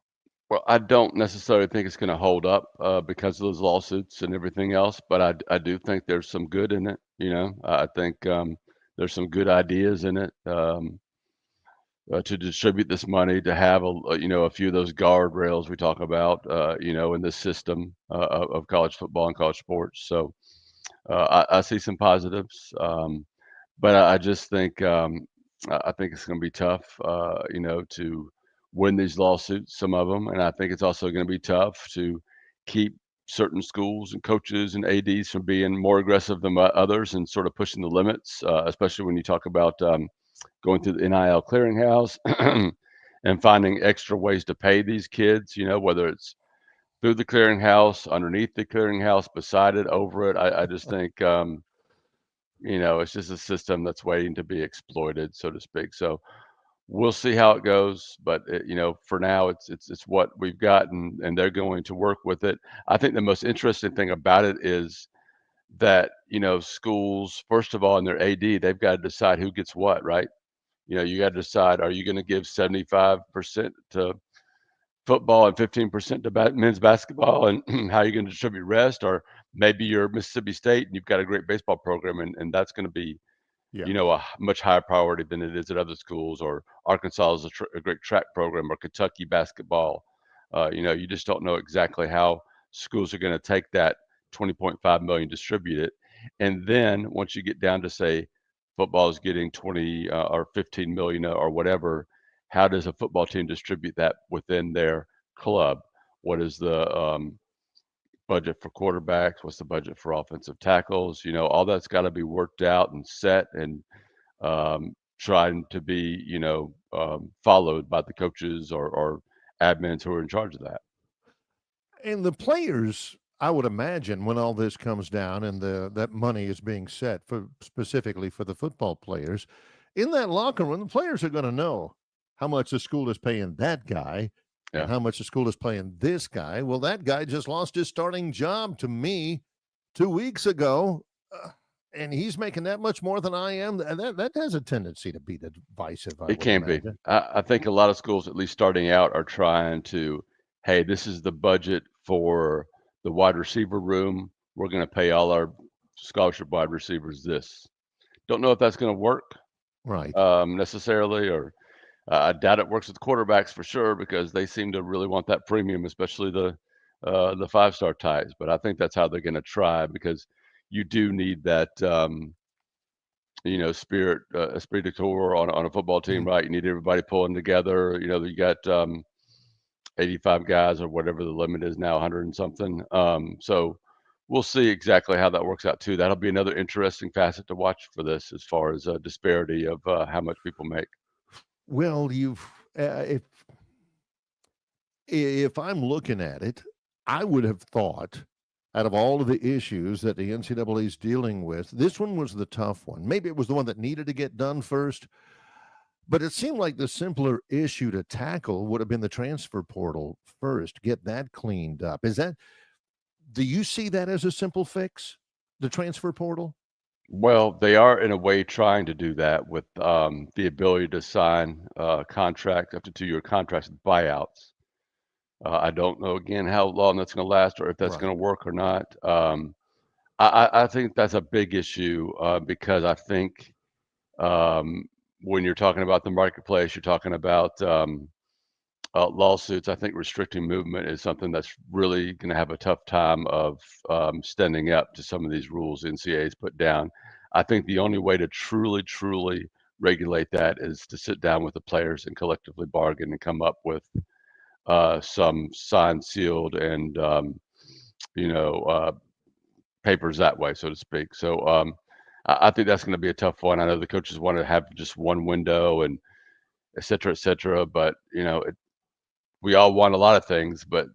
F: Well, I don't necessarily think it's going to hold up because of those lawsuits and everything else, but I do think there's some good in it. I think there's some good ideas in it to distribute this money, to have a few of those guardrails we talk about, in this system of college football and college sports. So I see some positives, but I just think I think it's going to be tough, to win these lawsuits, some of them, and I think it's also going to be tough to keep certain schools and coaches and ads from being more aggressive than others and sort of pushing the limits, especially when you talk about going through the NIL clearinghouse and finding extra ways to pay these kids, whether it's through the clearinghouse, underneath the clearinghouse, beside it, over it. I just think, it's just a system that's waiting to be exploited, so to speak. So we'll see how it goes, but for now, it's what we've got, and they're going to work with it. I think the most interesting thing about it is that schools, first of all, in their AD, they've got to decide who gets what, right? You got to decide: are you going to give 75% to football and 15% to men's basketball, and how you're going to distribute rest? Or maybe you're Mississippi State and you've got a great baseball program, and that's going to be a much higher priority than it is at other schools. Or Arkansas is a great track program, or Kentucky basketball. You just don't know exactly how schools are going to take that 20.5 million, distribute it. And then once you get down to, say, football is getting 20 or 15 million or whatever, how does a football team distribute that within their club? What is the budget for quarterbacks? What's the budget for offensive tackles? All that's got to be worked out and set, and trying to be, followed by the coaches or admins who are in charge of that.
A: And the players, I would imagine, when all this comes down and that money is being set for specifically for the football players, in that locker room, the players are going to know how much the school is paying that guy and how much the school is paying this guy. Well, that guy just lost his starting job to me 2 weeks ago, and he's making that much more than I am. That has a tendency to be divisive.
F: It can be. I think a lot of schools, at least starting out, are trying to, hey, this is the budget for the wide receiver room. We're going to pay all our scholarship wide receivers this. Don't know if that's going to work,
A: right?
F: Necessarily, or I doubt it works with quarterbacks for sure, because they seem to really want that premium, especially the 5-star types. But I think that's how they're going to try, because you do need that spirit, esprit de corps on a football team, right? You need everybody pulling together. You got 85 guys or whatever the limit is now, 100 and something. So we'll see exactly how that works out too. That'll be another interesting facet to watch for this, as far as a disparity of how much people make.
A: Well, if I'm looking at it, I would have thought, out of all of the issues that the NCAA is dealing with, this one was the tough one. Maybe it was the one that needed to get done first, but it seemed like the simpler issue to tackle would have been the transfer portal first, get that cleaned up. Do you see that as a simple fix, the transfer portal?
F: Well, they are in a way trying to do that with the ability to sign contract, up to 2-year contracts with buyouts. I don't know, again, how long that's going to last, or if that's going to work or not. I think that's a big issue, because I think when you're talking about the marketplace, you're talking about lawsuits. I think restricting movement is something that's really going to have a tough time of standing up to some of these rules NCAA's put down. I think the only way to truly, truly regulate that is to sit down with the players and collectively bargain and come up with some signed, sealed, and papers that way, so to speak. So I think that's going to be a tough one. I know the coaches want to have just one window, and et cetera, but we all want a lot of things, but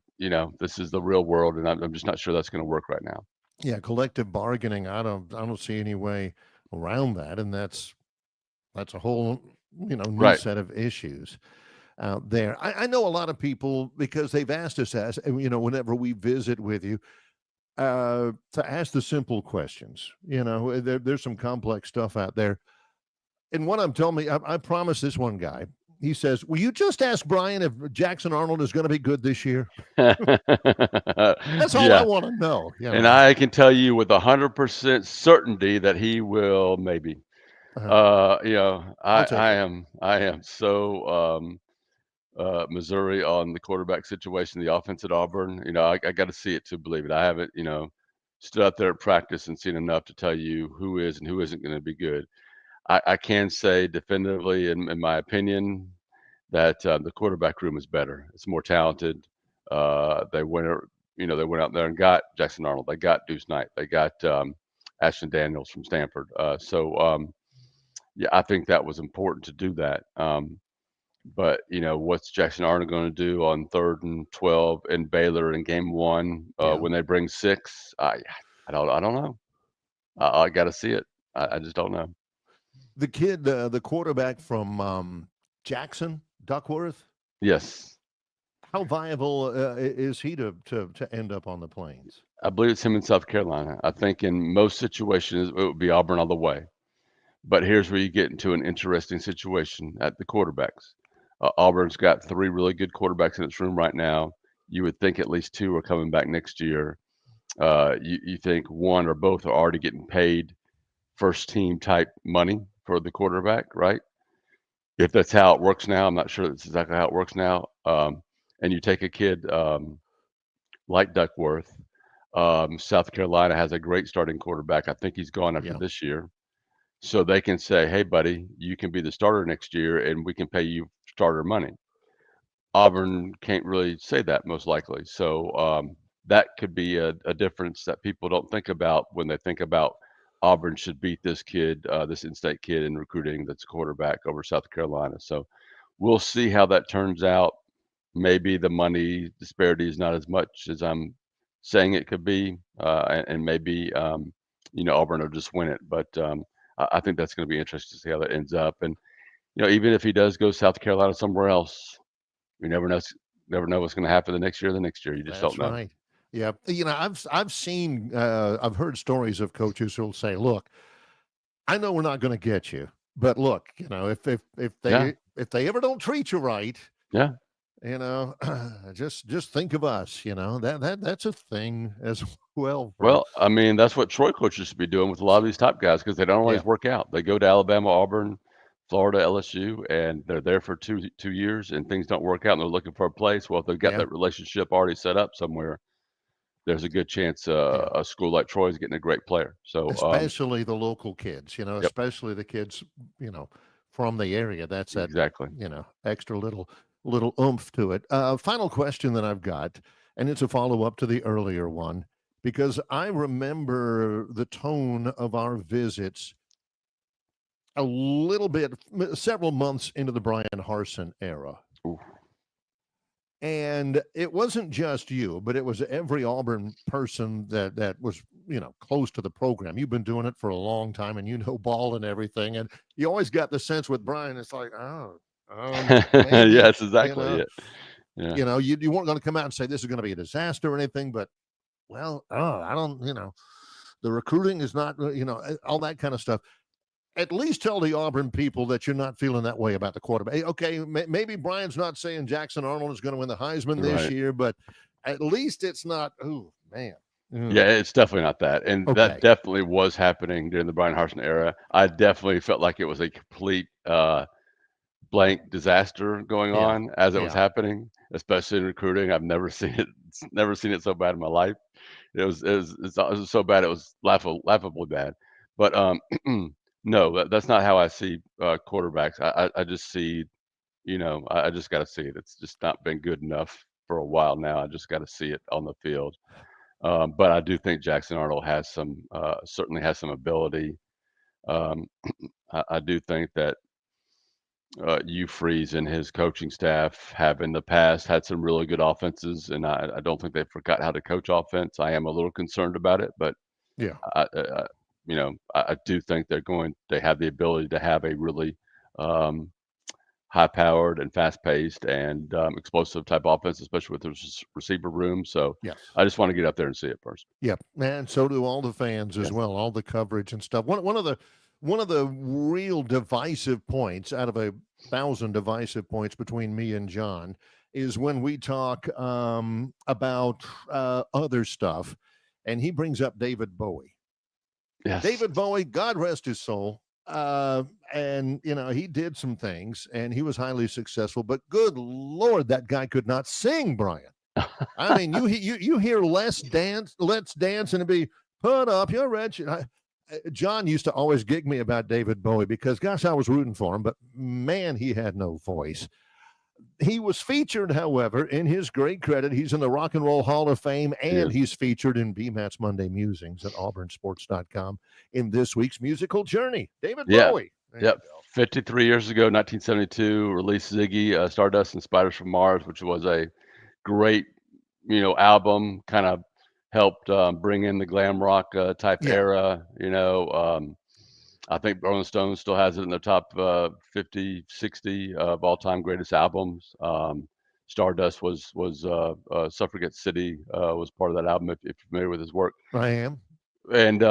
F: this is the real world, and I'm just not sure that's going to work right now.
A: Yeah, collective bargaining. I don't see any way around that, and that's a whole new set of issues out there. I know a lot of people, because they've asked us, whenever we visit with you, to ask the simple questions. There's some complex stuff out there, and one of them told me, I promised this one guy. He says, will you just ask Brian if Jackson Arnold is going to be good this year? That's all I want to know.
F: And I can tell you with 100% certainty that he will, maybe. I am so Missouri on the quarterback situation, the offense at Auburn. I got to see it to believe it. I haven't, stood out there at practice and seen enough to tell you who is and who isn't going to be good. I can say definitively, in my opinion, that the quarterback room is better. It's more talented. They went, they went out there and got Jackson Arnold. They got Deuce Knight. They got Ashton Daniels from Stanford. Yeah, I think that was important to do that. But what's Jackson Arnold going to do on 3rd and 12 in Baylor in game 1 when they bring 6? I don't know. I got to see it. I just don't know.
A: The kid, the quarterback from Jackson, Duckworth.
F: Yes.
A: How viable is he to end up on the Plains?
F: I believe it's him in South Carolina. I think in most situations it would be Auburn all the way. But here's where you get into an interesting situation at the quarterbacks. Auburn's got 3 really good quarterbacks in its room right now. You would think at least 2 are coming back next year. You think 1 or both are already getting paid first team type money for the quarterback, right? If that's how it works now, I'm not sure that's exactly how it works now. And you take a kid like Duckworth. South Carolina has a great starting quarterback. I think he's gone after this year. So they can say, hey, buddy, you can be the starter next year and we can pay you starter money. Auburn can't really say that most likely. So that could be a difference that people don't think about when they think about Auburn should beat this kid, this in-state kid in recruiting that's a quarterback over South Carolina. So we'll see how that turns out. Maybe the money disparity is not as much as I'm saying it could be, and maybe Auburn will just win it. But I think that's going to be interesting to see how that ends up. And even if he does go South Carolina somewhere else, you never know what's going to happen the next year. You just don't know.
A: Right. Yeah. I've seen, I've heard stories of coaches who'll say, look, I know we're not going to get you, but look, if they ever don't treat you right, just think of us, that's a thing as well.
F: Well, I mean, that's what Troy coaches should be doing with a lot of these top guys because they don't always work out. They go to Alabama, Auburn, Florida, LSU, and they're there for two years and things don't work out and they're looking for a place. Well, if they've got that relationship already set up somewhere, there's a good chance a school like Troy is getting a great player. So
A: especially the local kids, especially the kids, from the area. That's that
F: exactly,
A: extra little oomph to it. Final question that I've got, and it's a follow-up to the earlier one, because I remember the tone of our visits a little bit, several months into the Brian Harsin era.
F: Ooh.
A: And it wasn't just you, but it was every Auburn person that was, close to the program. You've been doing it for a long time and ball and everything. And you always got the sense with Brian, it's like, maybe,
F: yes, exactly. Yeah.
A: You weren't going to come out and say this is going to be a disaster or anything, but I don't, the recruiting is not, all that kind of stuff. At least tell the Auburn people that you're not feeling that way about the quarterback. Okay, maybe Brian's not saying Jackson Arnold is going to win the Heisman this year, but at least it's not, oh, man.
F: Yeah, it's definitely not that. And that definitely was happening during the Brian Harsin era. I definitely felt like it was a complete blank disaster going on as it was happening, especially in recruiting. I've never seen it so bad in my life. It was so bad it was laughably bad. But no, that's not how I see quarterbacks. I just see, I just got to see it. It's just not been good enough for a while now. I just got to see it on the field. But I do think Jackson Arnold certainly has some ability. I do think that Hugh Freeze and his coaching staff have in the past had some really good offenses, and I don't think they forgot how to coach offense. I am a little concerned about it, but I do think they have the ability to have a really high-powered and fast-paced and explosive type offense, especially with the receiver room. So I just want to get up there and see it first.
A: Yeah, and so do all the fans as well, all the coverage and stuff. One of the real divisive points out of 1,000 divisive points between me and John is when we talk about other stuff, and he brings up David Bowie.
F: Yes.
A: David Bowie, God rest his soul. And he did some things and he was highly successful, but good Lord, that guy could not sing, Brian. I mean, you hear let's dance and it'd be put up your wretched. John used to always gig me about David Bowie because, gosh, I was rooting for him, but man, he had no voice. He was featured, however, in his great credit. He's in the Rock and Roll Hall of Fame, and he's featured in BMAT's Monday Musings at auburnsports.com in this week's musical journey. David Bowie.
F: Yep. 53 years ago, 1972, released Ziggy, Stardust and Spiders from Mars, which was a great, album, kind of helped bring in the glam rock type era. I think Rolling Stones still has it in their top 50, 60 of all-time greatest albums. Stardust was Suffragette City was part of that album, if you're familiar with his work.
A: I am.
F: And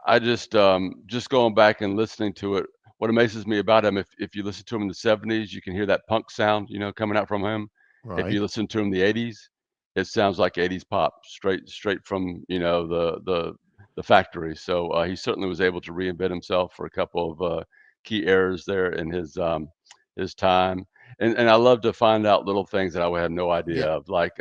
F: I just going back and listening to it, what amazes me about him, if you listen to him in the 70s, you can hear that punk sound, coming out from him.
A: Right.
F: If you listen to him in the 80s, it sounds like 80s pop, straight from, the factory. So he certainly was able to reinvent himself for a couple of key eras there in his time. And I love to find out little things that I would have no idea of. Like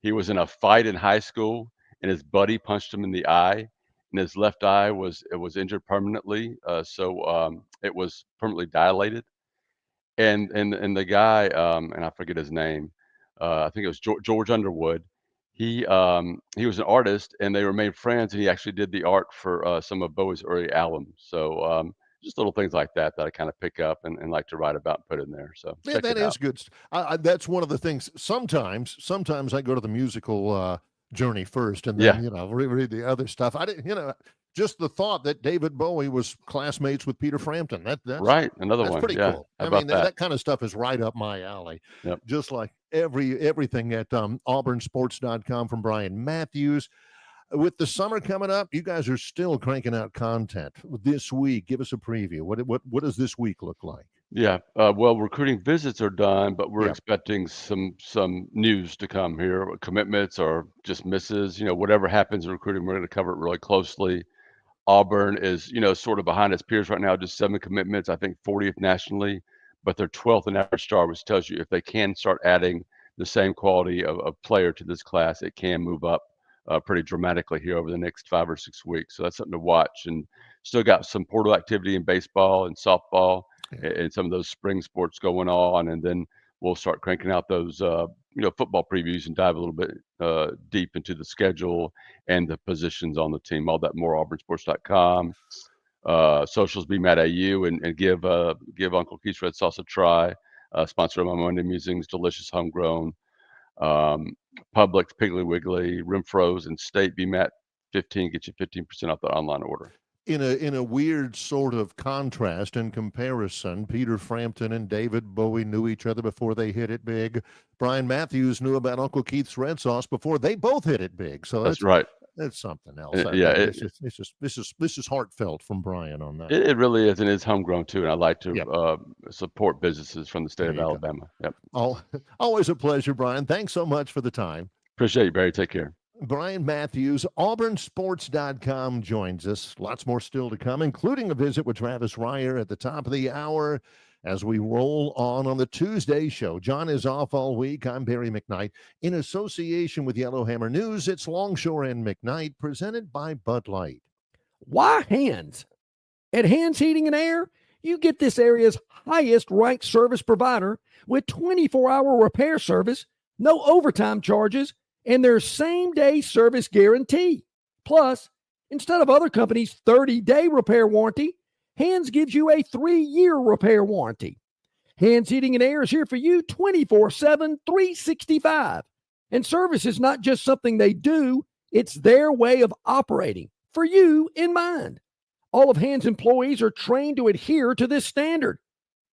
F: he was in a fight in high school and his buddy punched him in the eye. And his left eye was injured permanently, so it was permanently dilated. And the guy, and I forget his name, I think it was George Underwood. He was an artist, and they remained friends. And he actually did the art for some of Bowie's early albums. So just little things like that I kind of pick up and like to write about and put in there. So
A: yeah, that is good. That's one of the things. Sometimes I go to the musical journey first and then read the other stuff. I didn't just the thought that David Bowie was classmates with Peter Frampton. That's
F: right. That's
A: one pretty cool. I mean that kind of stuff is right up my alley. Just like everything at auburnsports.com from Brian Matthews. With the summer coming up, you guys are still cranking out content this week. Give us a preview. What does this week look like?
F: Yeah. Well, recruiting visits are done, but we're expecting some news to come here. Commitments or just misses. Whatever happens in recruiting, we're going to cover it really closely. Auburn is, sort of behind its peers right now, just 7 commitments, I think 40th nationally, but they're 12th in average star, which tells you if they can start adding the same quality of player to this class, it can move up pretty dramatically here over the next 5 or 6 weeks. So that's something to watch. And still got some portal activity in baseball and softball and some of those spring sports going on. And then we'll start cranking out those, football previews and dive a little bit deep into the schedule and the positions on the team. All that more auburnsports.com. Socials be mad at you and give Uncle Keith's Red Sauce a try. Sponsored by Monday Musings, delicious homegrown. Publix, Piggly Wiggly, Renfro's, and State BMAT 15 get you 15% off the online order.
A: In a weird sort of contrast and comparison, Peter Frampton and David Bowie knew each other before they hit it big. Brian Matthews knew about Uncle Keith's Red Sauce before they both hit it big. So that's right. That's something else. This is heartfelt from Brian on that.
F: It really is, and it's homegrown too. And I like to support businesses from the state of Alabama. Yep.
A: Always a pleasure, Brian. Thanks so much for the time.
F: Appreciate you, Barry. Take care.
A: Brian Matthews, auburnsports.com joins us. Lots more still to come, including a visit with Travis Reier at the top of the hour as we roll on the Tuesday show. John is off all week. I'm Barry McKnight. In association with Yellowhammer News, it's Longshore and McKnight, presented by Bud Light.
B: Why Hands? At Hands Heating and Air, you get this area's highest ranked service provider with 24-hour repair service, no overtime charges, and their same-day service guarantee. Plus, instead of other companies' 30-day repair warranty, Hands gives you a 3-year repair warranty. Hands Heating and Air is here for you 24/7, 365. And service is not just something they do, it's their way of operating, for you in mind. All of Hands employees are trained to adhere to this standard.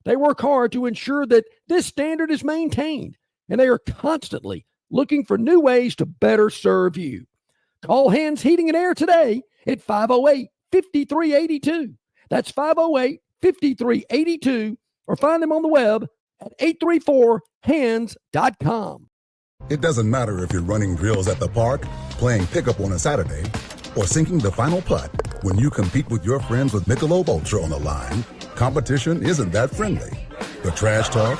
B: They work hard to ensure that this standard is maintained, and they are constantly looking for new ways to better serve you. Call Hands Heating and Air today at 508-5382. That's 508-5382, or find them on the web at 834hands.com.
C: It doesn't matter if you're running drills at the park, playing pickup on a Saturday, or sinking the final putt. When you compete with your friends with Michelob Ultra on the line, competition isn't that friendly. The trash talk,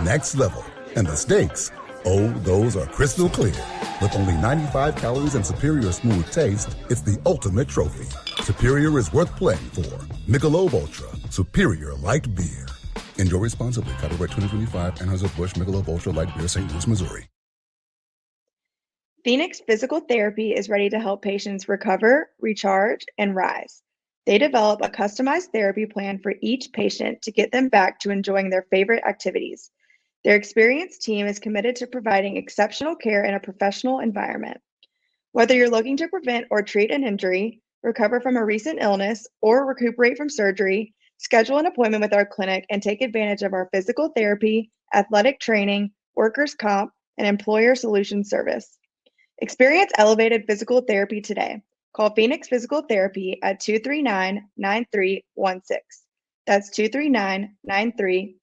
C: next level, and the stakes, oh, those are crystal clear. With only 95 calories and superior smooth taste, it's the ultimate trophy. Superior is worth playing for. Michelob Ultra, superior light beer. Enjoy responsibly. Copyright 2025, Anheuser-Busch Michelob Ultra Light Beer, St. Louis, Missouri.
D: Phoenix Physical Therapy is ready to help patients recover, recharge, and rise. They develop a customized therapy plan for each patient to get them back to enjoying their favorite activities. Their experienced team is committed to providing exceptional care in a professional environment. Whether you're looking to prevent or treat an injury, recover from a recent illness, or recuperate from surgery, schedule an appointment with our clinic and take advantage of our physical therapy, athletic training, workers' comp, and employer solutions service. Experience elevated physical therapy today. Call Phoenix Physical Therapy at 239-9316. That's 239-9316.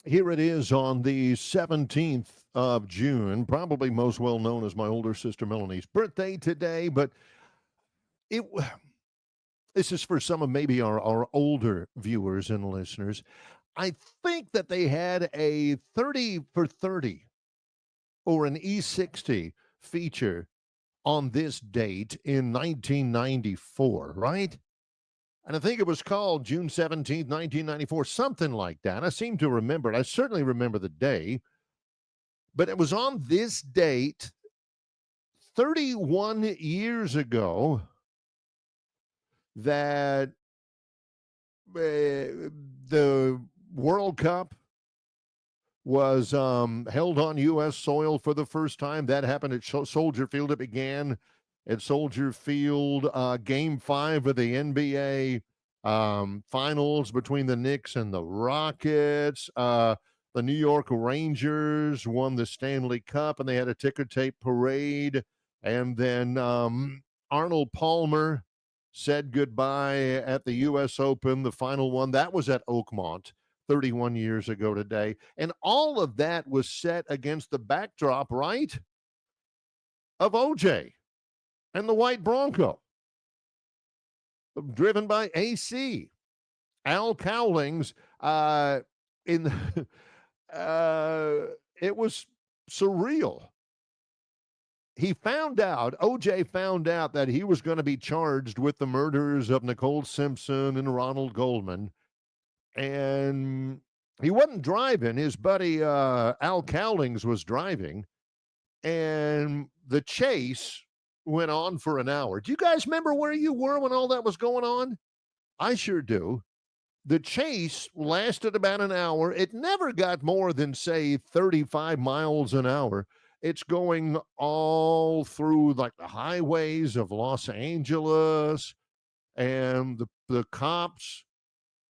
A: Here it is on the 17th of June, probably most well known as my older sister Melanie's birthday today, but this is for some of maybe our older viewers and listeners. I think that they had a 30 for 30 or an E60 feature on this date in 1994, right? And I think it was called June 17th, 1994, something like that. I seem to remember it. I certainly remember the day. But it was on this date, 31 years ago, that the World Cup was held on U.S. soil for the first time. That happened at Soldier Field. It began at Soldier Field. Game 5 of the NBA finals between the Knicks and the Rockets. The New York Rangers won the Stanley Cup, and they had a ticker tape parade. And then Arnold Palmer said goodbye at the U.S. Open, the final one. That was at Oakmont 31 years ago today. And all of that was set against the backdrop, right, of OJ and the white Bronco, driven by AC. Al Cowlings, it was surreal. OJ found out that he was going to be charged with the murders of Nicole Simpson and Ronald Goldman. And he wasn't driving. His buddy Al Cowlings was driving. And the chase went on for an hour. Do you guys remember where you were when all that was going on? I sure do. The chase lasted about an hour. It never got more than, say, 35 miles an hour. It's going all through like the highways of Los Angeles, and the cops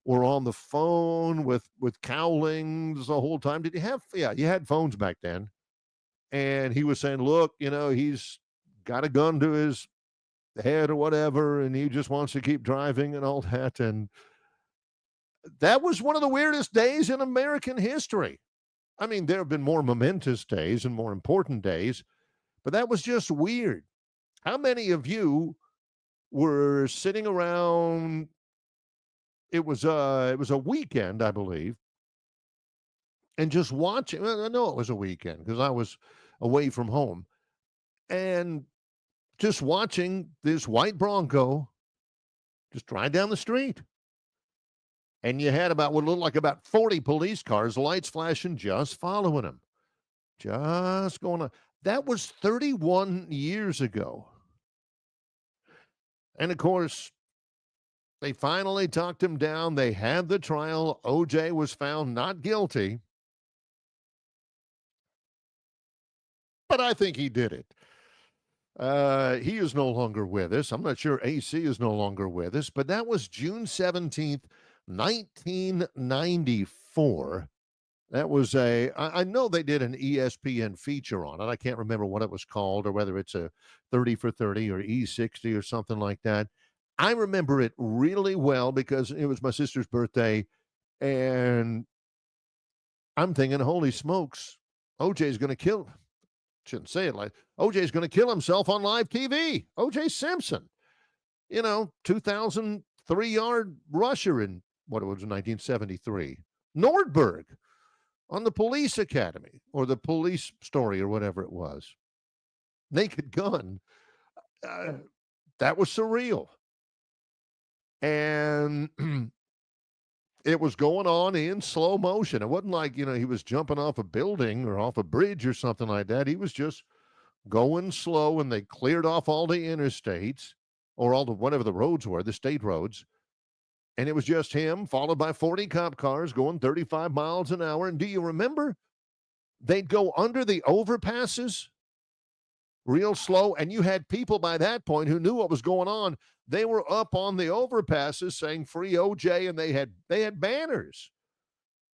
A: were on the phone with Cowlings the whole time. Did you have? Yeah, you had phones back then. And he was saying, look, he's got a gun to his head or whatever, and he just wants to keep driving and all that. And that was one of the weirdest days in American history. I mean, there have been more momentous days and more important days, but that was just weird. How many of you were sitting around? It was a weekend, I believe, and just watching. I know it was a weekend because I was away from home, and just watching this white Bronco just drive down the street. And you had what looked like about 40 police cars, lights flashing, just following him. Just going on. That was 31 years ago. And, of course, they finally talked him down. They had the trial. OJ was found not guilty. But I think he did it. He is no longer with us. I'm not sure AC is no longer with us. But that was June 17th. 1994. That was I know they did an ESPN feature on it. I can't remember what it was called or whether it's a 30 for 30 or E60 or something like that. I remember it really well because it was my sister's birthday, and I'm thinking, holy smokes, OJ's going to kill. Shouldn't say it like OJ's going to kill himself on live TV. OJ Simpson, 2003-yard rusher in what it was 1973. Nordberg on the Police Academy or the Police Story or whatever it was. Naked Gun. That was surreal. And it was going on in slow motion. It wasn't like, he was jumping off a building or off a bridge or something like that. He was just going slow, and they cleared off all the interstates or all the whatever the roads were, the state roads. And it was just him, followed by 40 cop cars going 35 miles an hour. And do you remember? They'd go under the overpasses real slow, and you had people by that point who knew what was going on. They were up on the overpasses saying "Free OJ," and they had banners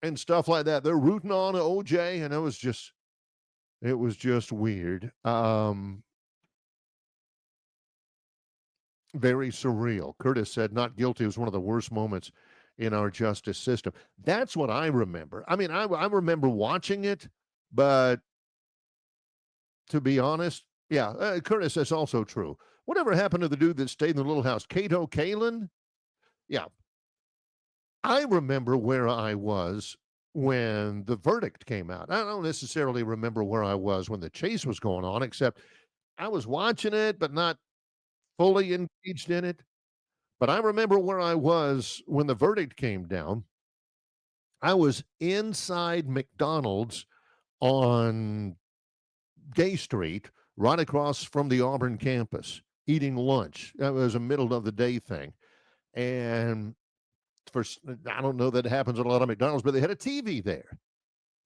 A: and stuff like that. They're rooting on OJ, and it was just weird. Very surreal. Curtis said not guilty was one of the worst moments in our justice system. That's what I remember. I mean, I remember watching it, but to be honest, yeah, Curtis, that's also true. Whatever happened to the dude that stayed in the little house? Cato Kalin? Yeah. I remember where I was when the verdict came out. I don't necessarily remember where I was when the chase was going on, except I was watching it, but not fully engaged in it. But I remember where I was when the verdict came down. I was inside McDonald's on Gay Street, right across from the Auburn campus, eating lunch. That was a middle of the day thing. And I don't know that it happens at a lot of McDonald's, but they had a TV there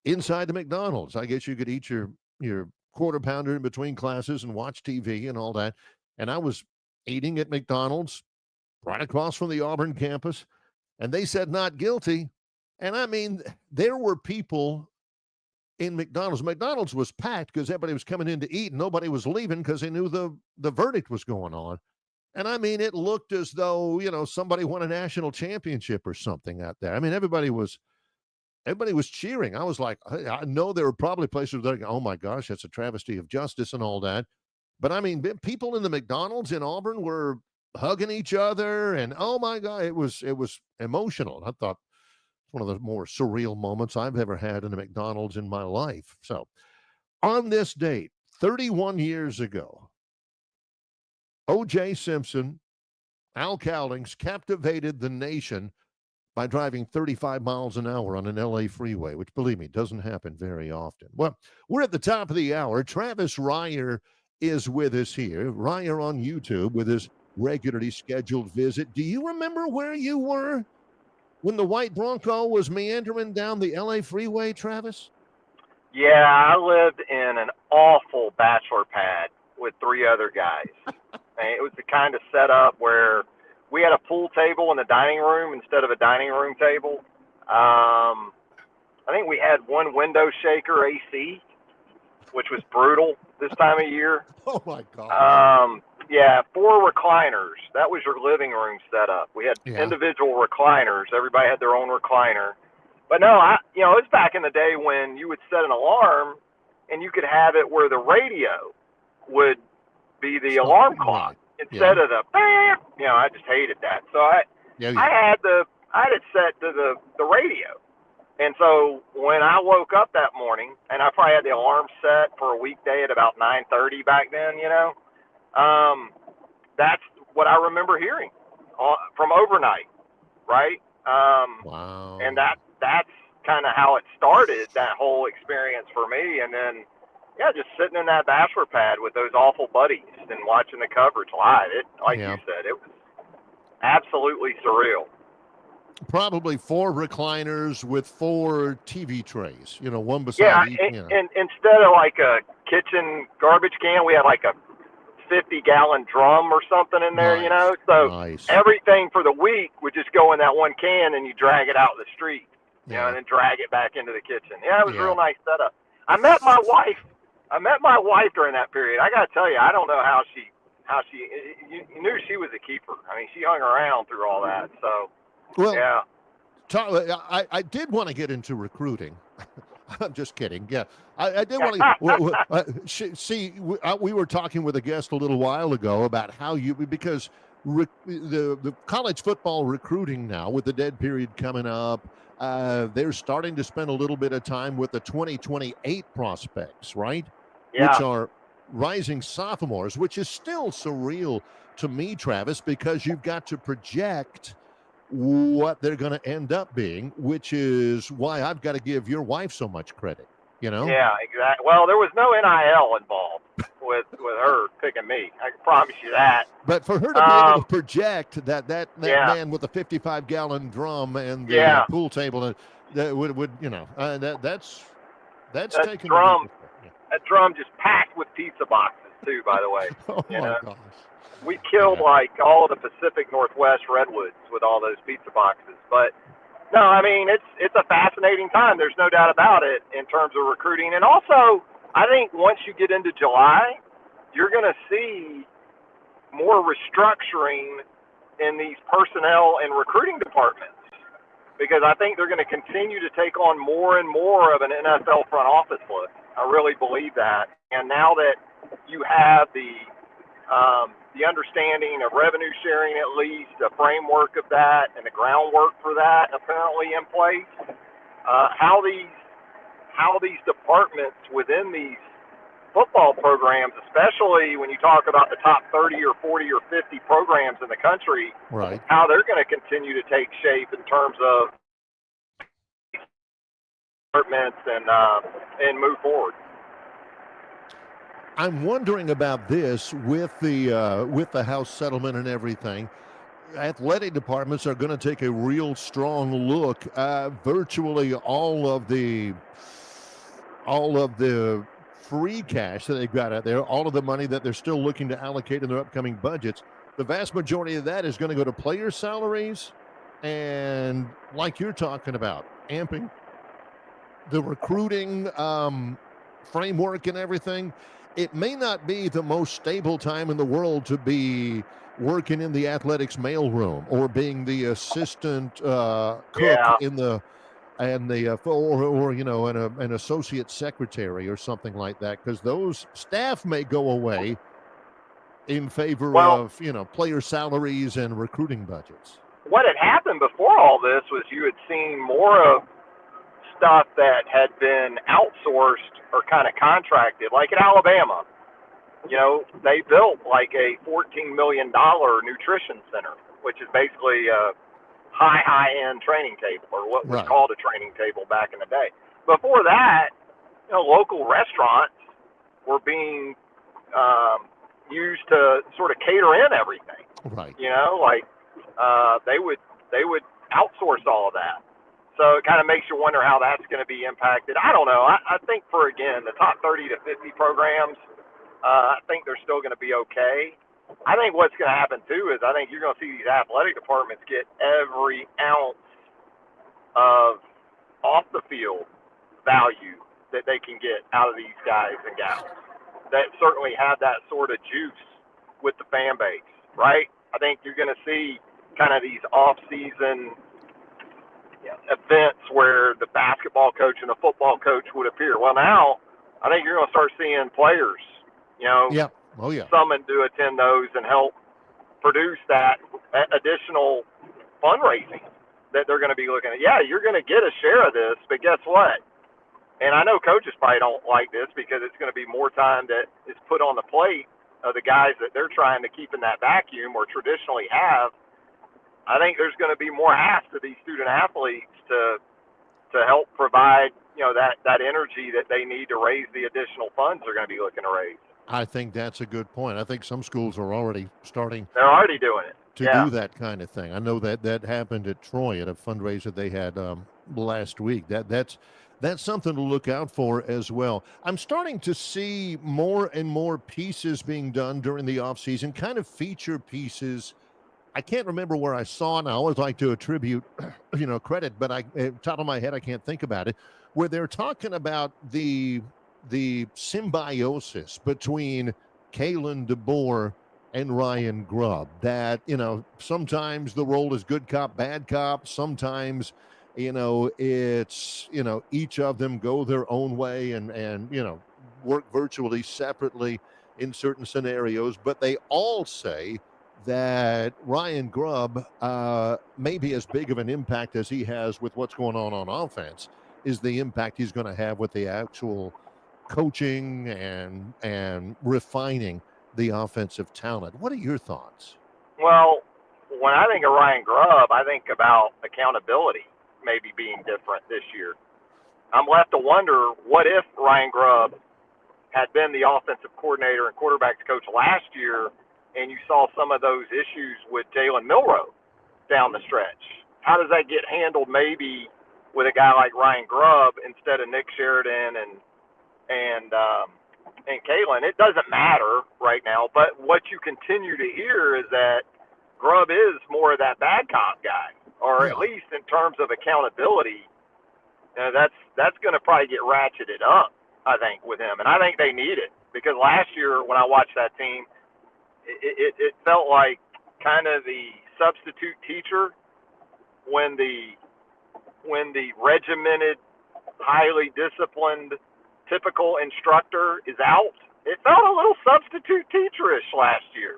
A: inside the McDonald's. I guess you could eat your quarter pounder in between classes and watch TV and all that. And I was eating at McDonald's right across from the Auburn campus, and they said not guilty. And I mean, there were people in McDonald's. McDonald's was packed because everybody was coming in to eat, and nobody was leaving because they knew the verdict was going on. And I mean, it looked as though, somebody won a national championship or something out there. I mean, everybody was cheering. I was like, I know there were probably places where they're like, oh my gosh, that's a travesty of justice and all that. But I mean, people in the McDonald's in Auburn were hugging each other, and oh my God, it was emotional. I thought it's one of the more surreal moments I've ever had in a McDonald's in my life. So on this date, 31 years ago, O.J. Simpson, Al Cowlings captivated the nation by driving 35 miles an hour on an LA freeway, which, believe me, doesn't happen very often. Well, we're at the top of the hour. Travis Reier is with us here. Reier on YouTube with his regularly scheduled visit. Do you remember where you were when the white Bronco was meandering down the LA freeway, Travis?
G: Yeah, I lived in an awful bachelor pad with 3 other guys. And it was the kind of setup where we had a pool table in the dining room instead of a dining room table. I think we had one window shaker AC, which was brutal this time of year.
A: Oh my God.
G: Yeah, 4 recliners. That was your living room setup. We had individual recliners. Everybody had their own recliner. But no, it was back in the day when you would set an alarm and you could have it where the radio would be the alarm clock instead of the, I just hated that. So I had it set to the radio. And so when I woke up that morning, and I probably had the alarm set for a weekday at about 9:30 back then, that's what I remember hearing from overnight, right?
A: Wow.
G: And that's kind of how it started, that whole experience for me. And then, just sitting in that bachelor pad with those awful buddies and watching the coverage live. You said, it was absolutely surreal.
A: Probably 4 recliners with 4 TV trays, one beside each.
G: And instead of like a kitchen garbage can, we had like a 50-gallon drum or something in there, So everything for the week would just go in that one can, and you drag it out the street, and then drag it back into the kitchen. Yeah, it was a real nice setup. I met my wife during that period. I got to tell you, I don't know how she you knew she was a keeper. I mean, she hung around through all that. So,
A: well, I did want to get into recruiting. I'm just kidding. Yeah, I did want to see. We were talking with a guest a little while ago about how because the college football recruiting now, with the dead period coming up, they're starting to spend a little bit of time with the 2028 prospects, right?
G: Yeah.
A: Which are rising sophomores, which is still surreal to me, Travis, because you've got to project what they're going to end up being, which is why I've got to give your wife so much credit, you know?
G: Yeah, exactly. Well, there was no NIL involved with her picking me. I can promise you that.
A: But for her to be able to project that
G: yeah.
A: man with the 55-gallon drum and the pool table, that would that's taking
G: drum. That drum just packed with pizza boxes too, by the way.
A: Oh my gosh.
G: We killed like all of the Pacific Northwest redwoods with all those pizza boxes. But no, I mean it's a fascinating time. There's no doubt about it in terms of recruiting. And also, I think once you get into July, you're going to see more restructuring in these personnel and recruiting departments, because I think they're going to continue to take on more and more of an NFL front office look. I really believe that. And now that you have the understanding of revenue sharing, at least the framework of that and the groundwork for that apparently in place, how these departments within these football programs, especially when you talk about the top 30 or 40 or 50 programs in the country,
A: right,
G: how they're going to continue to take shape in terms of departments and move forward.
A: I'm wondering about this with the House settlement and everything. Athletic departments are going to take a real strong look. Virtually all of the free cash that they've got out there, all of the money that they're still looking to allocate in their upcoming budgets, the vast majority of that is going to go to player salaries and, like you're talking about, amping the recruiting framework and everything. It may not be the most stable time in the world to be working in the athletics mailroom or being the assistant cook in the or you know, an associate secretary or something like that, because those staff may go away in favor of, you know, player salaries and recruiting budgets.
G: What had happened before all this was you had seen more of stuff that had been outsourced or kind of contracted, like at Alabama. You know, they built like a $14 million nutrition center, which is basically a high-end training table, or what was called a training table back in the day. Before that, you know, local restaurants were being used to sort of cater in everything.
A: Right.
G: You know, like they would outsource all of that. So it kind of makes you wonder how that's going to be impacted. I don't know. I think for, again, the top 30 to 50 programs, I think they're still going to be okay. I think what's going to happen, too, is I think you're going to see these athletic departments get every ounce of off-the-field value that they can get out of these guys and gals that certainly have that sort of juice with the fan base, right? I think you're going to see kind of these off-season events where the basketball coach and the football coach would appear. Well, now I think you're going to start seeing players, you know, summoned to attend those and help produce that additional fundraising that they're going to be looking at. Yeah, you're going to get a share of this, but guess what? And I know coaches probably don't like this because it's going to be more time that is put on the plate of the guys that they're trying to keep in that vacuum or traditionally have. I think there's going to be more ask to these student athletes to help provide, you know, that energy that they need to raise the additional funds they're going to be looking to raise.
A: I think that's a good point. I think some schools are already starting.
G: They're already doing it
A: to do that kind of thing. I know that happened at Troy at a fundraiser they had last week. That's something to look out for as well. I'm starting to see more and more pieces being done during the off season, kind of feature pieces. I can't remember where I saw, and I always like to attribute, you know, credit, but top of my head, I can't think about it, where they're talking about the symbiosis between Kalen DeBoer and Ryan Grubb, that, you know, sometimes the role is good cop, bad cop. Sometimes, you know, it's, you know, each of them go their own way and, you know, work virtually separately in certain scenarios, but they all say that Ryan Grubb may be as big of an impact as he has with what's going on offense is the impact he's going to have with the actual coaching and refining the offensive talent. What are your thoughts?
G: Well, when I think of Ryan Grubb, I think about accountability maybe being different this year. I'm left to wonder, what if Ryan Grubb had been the offensive coordinator and quarterbacks coach last year, and you saw some of those issues with Jalen Milroe down the stretch? How does that get handled maybe with a guy like Ryan Grubb instead of Nick Sheridan and Kalen? It doesn't matter right now, but what you continue to hear is that Grubb is more of that bad cop guy, or at least in terms of accountability. That's going to probably get ratcheted up, I think, with him, and I think they need it, because last year when I watched that team, it felt like kind of the substitute teacher when the regimented, highly disciplined, typical instructor is out. It felt a little substitute teacherish last year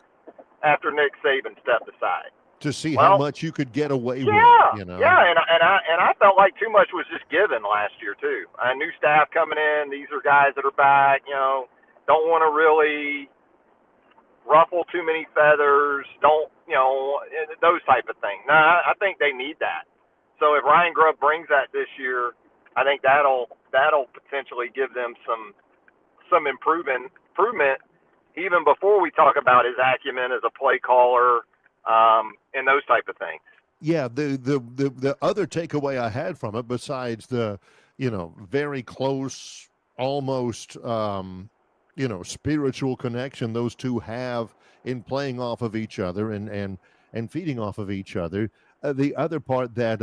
G: after Nick Saban stepped aside.
A: To see how much you could get away with, you know.
G: Yeah, and I felt like too much was just given last year too. New staff coming in. These are guys that are back. Don't want to really ruffle too many feathers. Don't those type of things. No, I think they need that. So if Ryan Grubb brings that this year, I think that'll potentially give them some improvement even before we talk about his acumen as a play caller. And those type of things.
A: Yeah, the other takeaway I had from it, besides the, very close, almost, spiritual connection those two have in playing off of each other and feeding off of each other. The other part that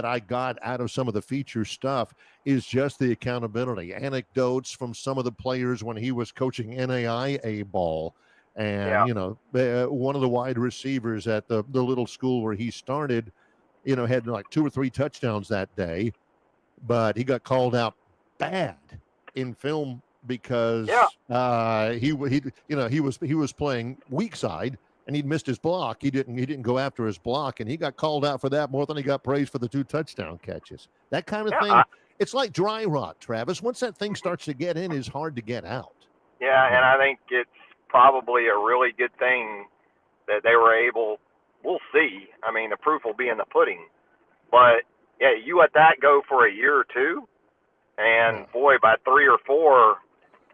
A: I got out of some of the feature stuff is just the accountability, anecdotes from some of the players when he was coaching NAIA ball. And, one of the wide receivers at the little school where he started, had like 2 or 3 touchdowns that day, but he got called out bad in film because he was playing weak side and he'd missed his block. He didn't go after his block, and he got called out for that more than he got praised for the 2 touchdown catches. That kind of thing. It's like dry rot, Travis. Once that thing starts to get in, it's hard to get out.
G: Yeah, and I think it's probably a really good thing that they were able. We'll see. I mean, the proof will be in the pudding. But yeah, you let that go for a year or two, and boy, by 3 or 4,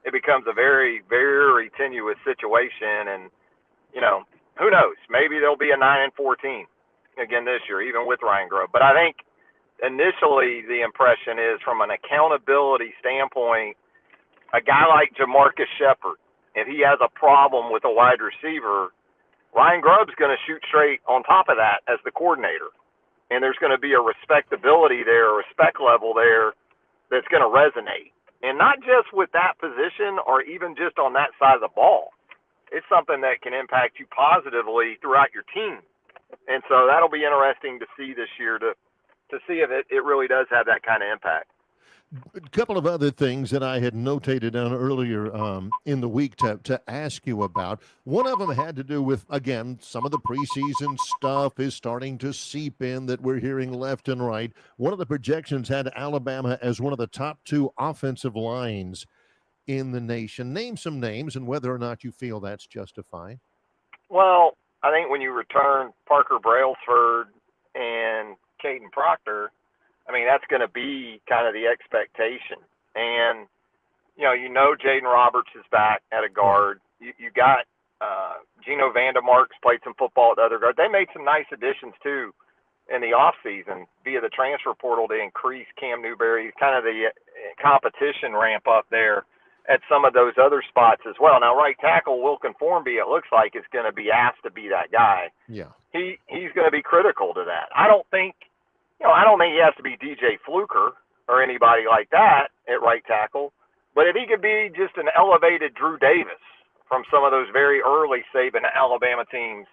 G: it becomes a very, very tenuous situation. And who knows? Maybe there'll be a 9-4 team again this year, even with Ryan Grubb. But I think initially the impression is, from an accountability standpoint, a guy like Jamarcus Shepard, if he has a problem with a wide receiver, Ryan Grubb's going to shoot straight on top of that as the coordinator. And there's going to be a respectability there, a respect level there that's going to resonate. And not just with that position or even just on that side of the ball. It's something that can impact you positively throughout your team. And so that'll be interesting to see this year to see if it really does have that kind of impact.
A: A couple of other things that I had notated down earlier in the week to ask you about. One of them had to do with, again, some of the preseason stuff is starting to seep in that we're hearing left and right. One of the projections had Alabama as one of the top 2 offensive lines in the nation. Name some names and whether or not you feel that's justified.
G: Well, I think when you return Parker Brailsford and Caden Proctor, I mean, that's going to be kind of the expectation. And, Jaden Roberts is back at a guard. You got Gino Vandermark's played some football at the other guard. They made some nice additions, too, in the offseason via the transfer portal to increase Cam Newberry, kind of the competition ramp up there at some of those other spots as well. Now, right tackle Wilkin Formby, it looks like, is going to be asked to be that guy.
A: Yeah.
G: He's going to be critical to that. I don't think he has to be DJ Fluker or anybody like that at right tackle, but if he could be just an elevated Drew Davis from some of those very early Saban Alabama teams,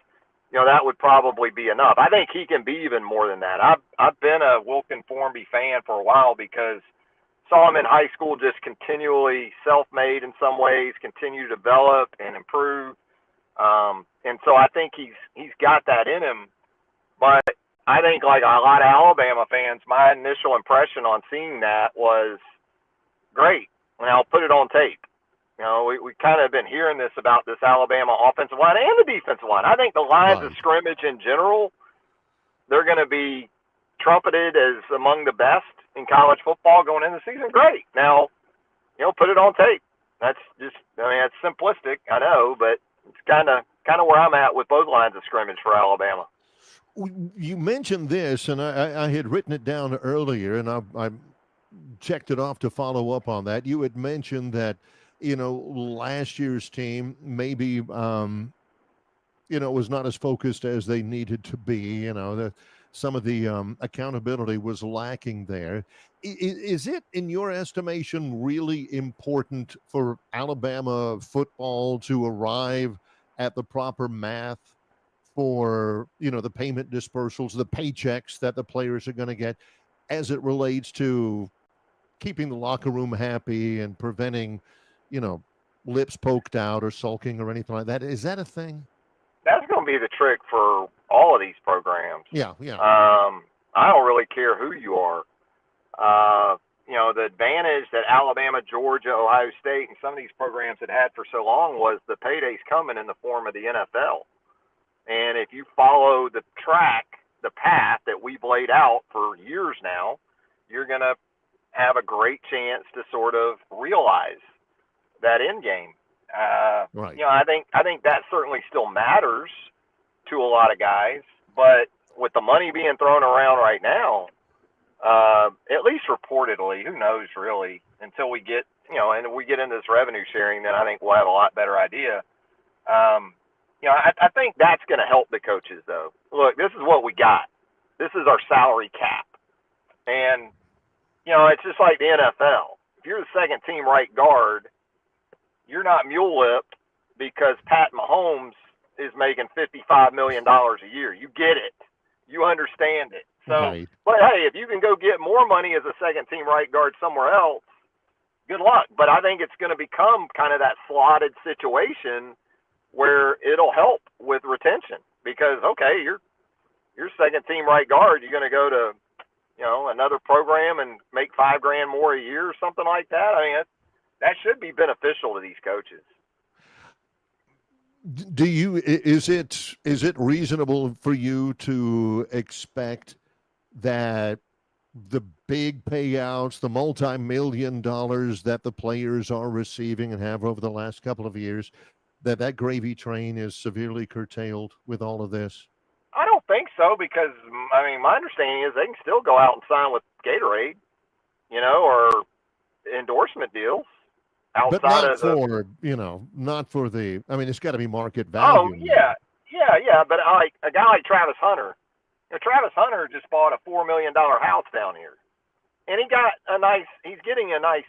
G: that would probably be enough. I think he can be even more than that. I've been a Wilkin Formby fan for a while because saw him in high school just continually self-made in some ways, continue to develop and improve. And so I think he's got that in him. But I think, like a lot of Alabama fans, my initial impression on seeing that was great. And I'll put it on tape. You know, we kind of been hearing this about this Alabama offensive line and the defensive line. I think the lines of scrimmage in general, they're going to be trumpeted as among the best in college football going into the season. Great. Now, you know, put it on tape. That's just, I mean, it's simplistic, I know, but it's kind of where I'm at with both lines of scrimmage for Alabama.
A: You mentioned this, and I had written it down earlier, and I checked it off to follow up on that. You had mentioned that, you know, last year's team maybe, you know, was not as focused as they needed to be. You know, some of the accountability was lacking there. Is it, in your estimation, really important for Alabama football to arrive at the proper math for, you know, the payment dispersals, the paychecks that the players are going to get, as it relates to keeping the locker room happy and preventing, you know, lips poked out or sulking or anything like that? Is that a thing?
G: That's going to be the trick for all of these programs.
A: Yeah.
G: I don't really care who you are. You know, the advantage that Alabama, Georgia, Ohio State, and some of these programs had for so long was the paydays coming in the form of the NFL. And if you follow the path that we've laid out for years now, you're going to have a great chance to sort of realize that end game.
A: Right.
G: You know, I think that certainly still matters to a lot of guys, but with the money being thrown around right now, at least reportedly, who knows really, until we get, you know, and we get into this revenue sharing, then I think we'll have a lot better idea. You know, I think that's going to help the coaches, though. Look, this is what we got. This is our salary cap. And, you know, it's just like the NFL. If you're the second team right guard, you're not mule-lipped because Pat Mahomes is making $55 million a year. You get it. You understand it. So,
A: right.
G: But hey, if you can go get more money as a second team right guard somewhere else, good luck. But I think it's going to become kind of that slotted situation where it'll help with retention because, okay, you're second team right guard. You're going to go to, you know, another program and make $5,000 more a year or something like that. I mean, that should be beneficial to these coaches.
A: Is it reasonable for you to expect that the big payouts, the multi-million dollars that the players are receiving and have over the last couple of years, that gravy train is severely curtailed with all of this?
G: I don't think so because, I mean, my understanding is they can still go out and sign with Gatorade, you know, or endorsement deals outside
A: but not
G: of
A: for, you know, not for the, I mean, it's got to be market value.
G: Oh, yeah. But like a guy like Travis Hunter, you know, Travis Hunter just bought a $4 million house down here. And he's getting nice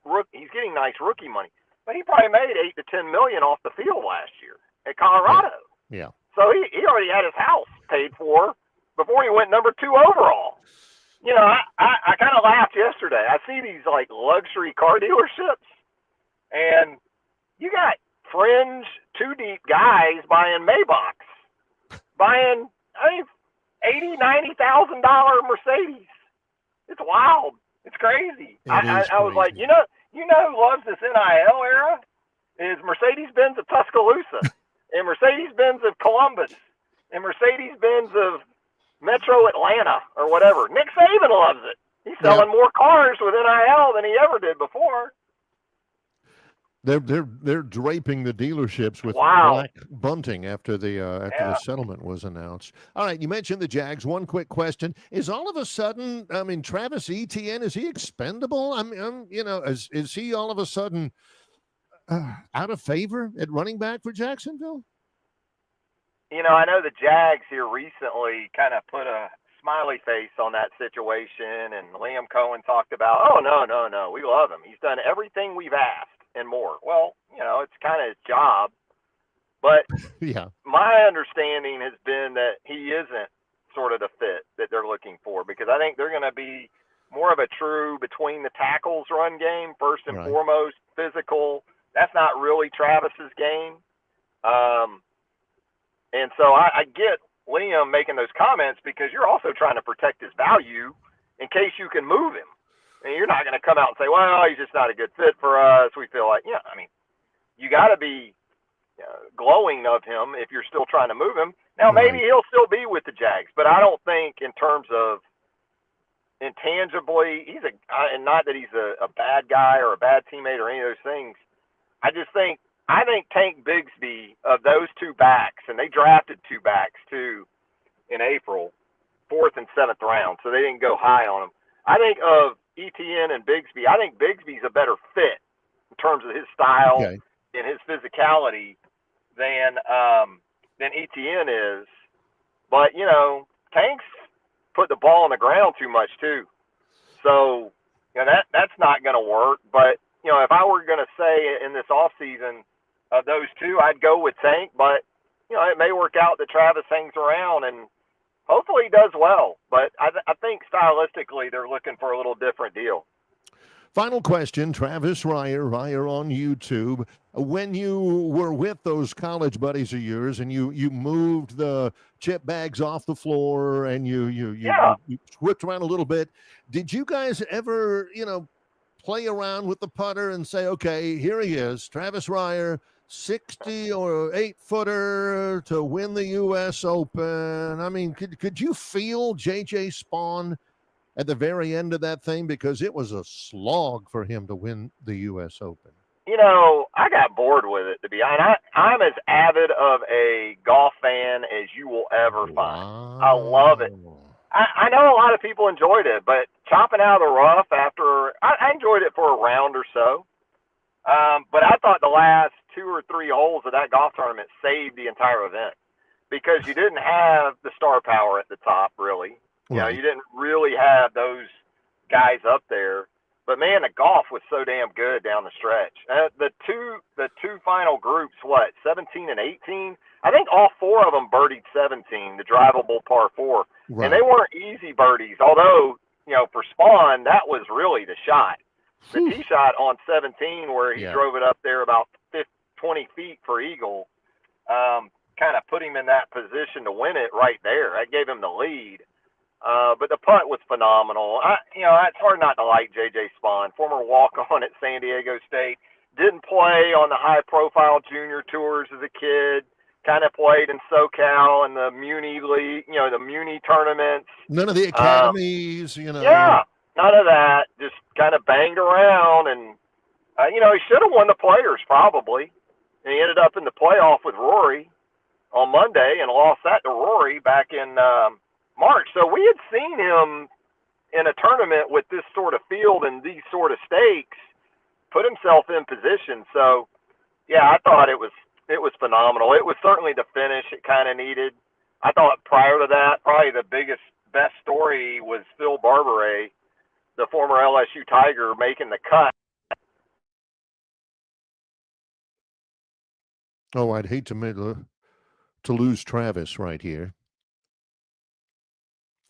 G: rookie money. But he probably made $8 to $10 million off the field last year at Colorado.
A: Yeah.
G: So he already had his house paid for before he went number 2 overall. You know, I kind of laughed yesterday. I see these like luxury car dealerships, and you got fringe 2-deep guys buying Maybachs, buying $80,000, $90,000 Mercedes. It's wild. It's crazy. I was like, you know who loves this NIL era is Mercedes-Benz of Tuscaloosa and Mercedes-Benz of Columbus and Mercedes-Benz of Metro Atlanta or whatever. Nick Saban loves it. He's selling more cars with NIL than he ever did before.
A: They're draping the dealerships with black bunting after the settlement was announced. All right, you mentioned the Jags. One quick question: is all of a sudden, I mean, Travis Etienne, is he expendable? You know, is he all of a sudden out of favor at running back for Jacksonville?
G: You know, I know the Jags here recently kind of put a smiley face on that situation, and Liam Cohen talked about, oh no, we love him. He's done everything we've asked and more. Well, you know, it's kind of his job. But
A: yeah,
G: my understanding has been that he isn't sort of the fit that they're looking for, because I think they're going to be more of a true between the tackles run game, first and foremost, physical. That's not really Travis's game. And so I get Liam making those comments because you're also trying to protect his value in case you can move him. And you're not going to come out and say, well, he's just not a good fit for us. We feel like, yeah, I mean, you got to be glowing of him if you're still trying to move him. Now, maybe he'll still be with the Jags, but I don't think in terms of intangibly, and not that he's a bad guy or a bad teammate or any of those things. I think Tank Bigsby, of those two backs, and they drafted two backs too in April, 4th and 7th round, so they didn't go high on him. I think of ETN and Bigsby, I think Bigsby's a better fit in terms of his style and his physicality than ETN is. But, Tank's put the ball on the ground too much too. So, that's not going to work. But, if I were going to say in this offseason of those two, I'd go with Tank. But, it may work out that Travis hangs around and hopefully he does well. But I think stylistically they're looking for a little different deal.
A: Final question, Travis Reier on YouTube. When you were with those college buddies of yours and you moved the chip bags off the floor and you whipped around a little bit, did you guys ever, play around with the putter and say, okay, here he is, Travis Reier, 60 or 8-footer to win the U.S. Open? I mean, could you feel J.J. Spawn at the very end of that thing, because it was a slog for him to win the U.S. Open?
G: I got bored with it, to be honest. I'm as avid of a golf fan as you will ever find. I love it. I know a lot of people enjoyed it, but chopping out of the rough I enjoyed it for a round or so. But I thought the last 2 or 3 holes of that golf tournament saved the entire event because you didn't have the star power at the top, really. You didn't really have those guys up there. But, man, the golf was so damn good down the stretch. The two final groups, 17 and 18? I think all 4 of them birdied 17, the drivable par 4. Right. And they weren't easy birdies, although, for Spawn, that was really the shot. The tee shot on 17 where he drove it up there about 20 feet for eagle, kind of put him in that position to win it right there. That gave him the lead. But the putt was phenomenal. It's hard not to like J.J. Spawn, former walk-on at San Diego State. Didn't play on the high-profile junior tours as a kid. Kind of played in SoCal and the Muni League, the Muni tournaments.
A: None of the academies,
G: Yeah, none of that. Just kind of banged around. And, he should have won the Players probably. And he ended up in the playoff with Rory on Monday and lost that to Rory back in March. So we had seen him in a tournament with this sort of field and these sort of stakes put himself in position. So, yeah, I thought it was phenomenal. It was certainly the finish it kind of needed. I thought prior to that, probably the best story was Phil Barberet, the former LSU Tiger, making the cut.
A: Oh, I'd hate to lose Travis right here.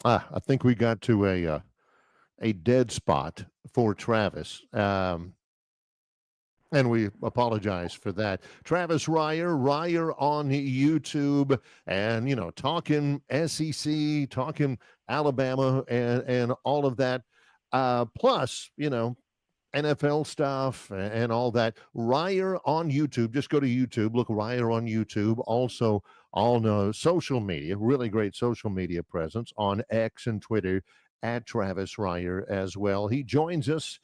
A: I think we got to a dead spot for Travis. And we apologize for that. Travis Reier on YouTube, and, talking SEC, talking Alabama and all of that. Plus, NFL stuff and all that. Reier on YouTube. Just go to YouTube. Look, Reier on YouTube. Also on social media. Really great social media presence on X and Twitter at Travis Reier as well. He joins us.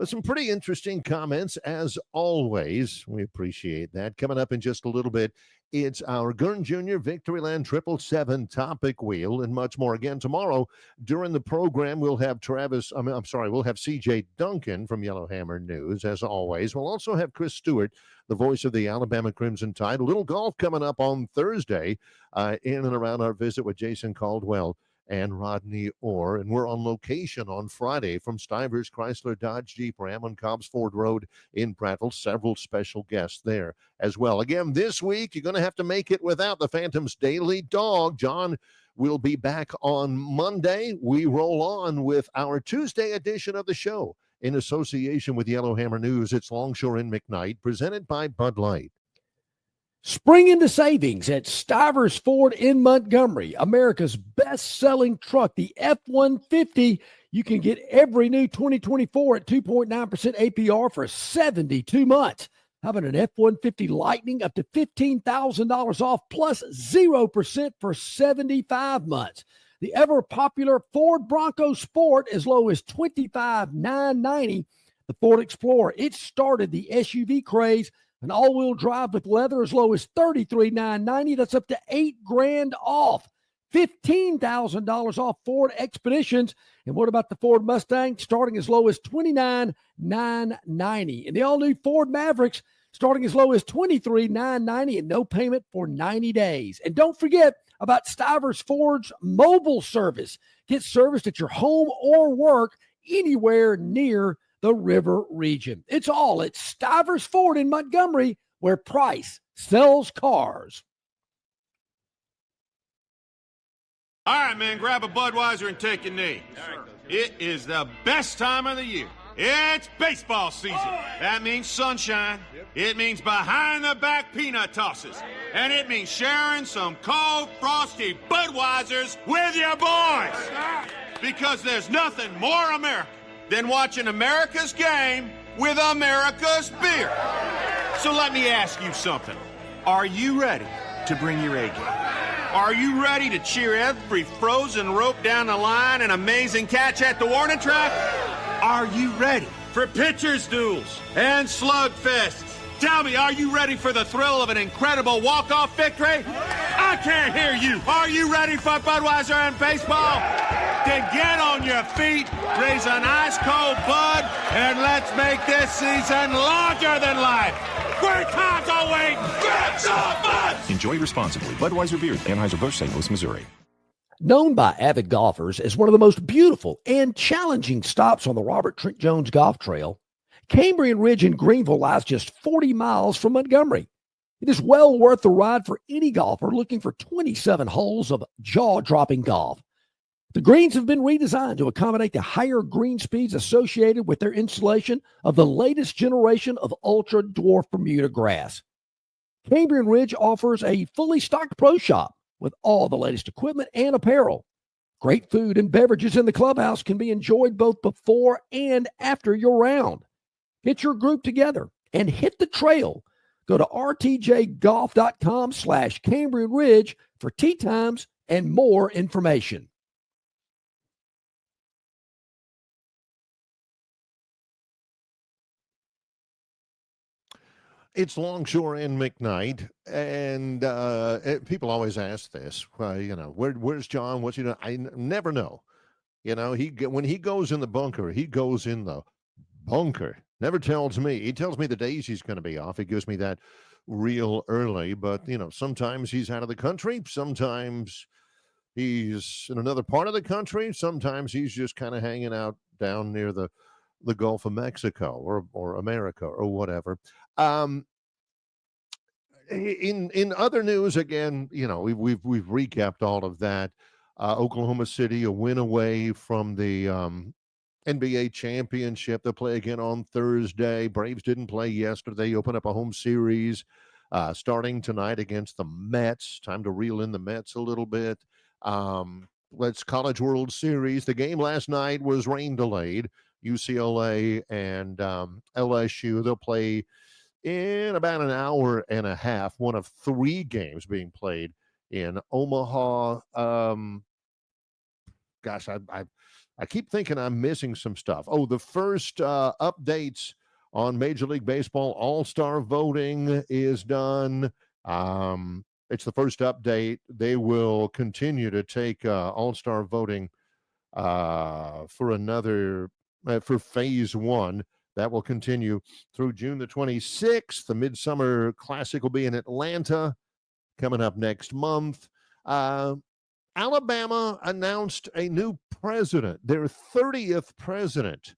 A: Some pretty interesting comments, as always. We appreciate that. Coming up in just a little bit, it's our Gurn Jr. Victoryland 777 Topic Wheel and much more. Again, tomorrow during the program, we'll have we'll have CJ Duncan from Yellowhammer News, as always. We'll also have Chris Stewart, the voice of the Alabama Crimson Tide. A little golf coming up on Thursday in and around our visit with Jason Caldwell and Rodney Orr. And we're on location on Friday from Stivers Chrysler Dodge Jeep Ram on Cobbs Ford Road in Prattville. Several special guests there as well. Again, this week, you're going to have to make it without the Phantom's Daily Dog. John will be back on Monday. We roll on with our Tuesday edition of the show in association with Yellowhammer News. It's Longshore and McKnight, presented by Bud Light.
B: Spring into savings at Stivers Ford in Montgomery, America's best-selling truck, the F-150. You can get every new 2024 at 2.9% APR for 72 months. How about an F-150 Lightning up to $15,000 off plus 0% for 75 months? The ever-popular Ford Bronco Sport as low as $25,990. The Ford Explorer, it started the SUV craze. An all-wheel drive with leather as low as $33,990. That's up to $8,000 off. $15,000 off Ford Expeditions. And what about the Ford Mustang? Starting as low as $29,990. And the all-new Ford Mavericks starting as low as $23,990 and no payment for 90 days. And don't forget about Stivers Ford's mobile service. Get serviced at your home or work anywhere near the river region. It's all at Stivers Ford in Montgomery, where Price sells cars.
H: All right, man, grab a Budweiser and take a knee. It is the best time of the year. It's baseball season. That means sunshine. It means behind-the-back peanut tosses. And it means sharing some cold, frosty Budweisers with your boys. Because there's nothing more American than watching America's game with America's beer. So let me ask you something. Are you ready to bring your A game? Are you ready to cheer every frozen rope down the line and amazing catch at the warning track? Are you ready for pitchers' duels and slugfests? Tell me, are you ready for the thrill of an incredible walk-off victory? I can't hear you. Are you ready for Budweiser and baseball? Then get on your feet, raise an ice-cold Bud, and let's make this season larger than life. Great times await. Get some Bud!
I: Enjoy responsibly. Budweiser Beer, Anheuser-Busch, St. Louis, Missouri.
B: Known by avid golfers as one of the most beautiful and challenging stops on the Robert Trent Jones Golf Trail, Cambrian Ridge in Greenville lies just 40 miles from Montgomery. It is well worth the ride for any golfer looking for 27 holes of jaw-dropping golf. The greens have been redesigned to accommodate the higher green speeds associated with their installation of the latest generation of ultra-dwarf Bermuda grass. Cambrian Ridge offers a fully stocked pro shop with all the latest equipment and apparel. Great food and beverages in the clubhouse can be enjoyed both before and after your round. Get your group together and hit the trail. Go to rtjgolf.com/Cambrian Ridge for tee times and more information.
A: It's Longshore and McKnight, and people always ask this. Where's John? What's he doing? I never know. When he goes in the bunker, he goes in the bunker. Never tells me. He tells me the days he's going to be off. He gives me that real early. But sometimes he's out of the country. Sometimes he's in another part of the country. Sometimes he's just kind of hanging out down near the Gulf of Mexico or America or whatever. In other news, again, we've recapped all of that. Oklahoma City, a win away from the NBA championship. They'll play again on Thursday. Braves didn't play yesterday. Open up a home series starting tonight against the Mets. Time to reel in the Mets a little bit. Let's College World Series. The game last night was rain delayed. UCLA and LSU. They'll play in about an hour and a half. One of three games being played in Omaha. I keep thinking I'm missing some stuff. Oh, the first updates on Major League Baseball All-Star voting is done. It's the first update. They will continue to take All-Star voting for phase one. That will continue through June the 26th. The Midsummer Classic will be in Atlanta coming up next month. Alabama announced a new president, their 30th president,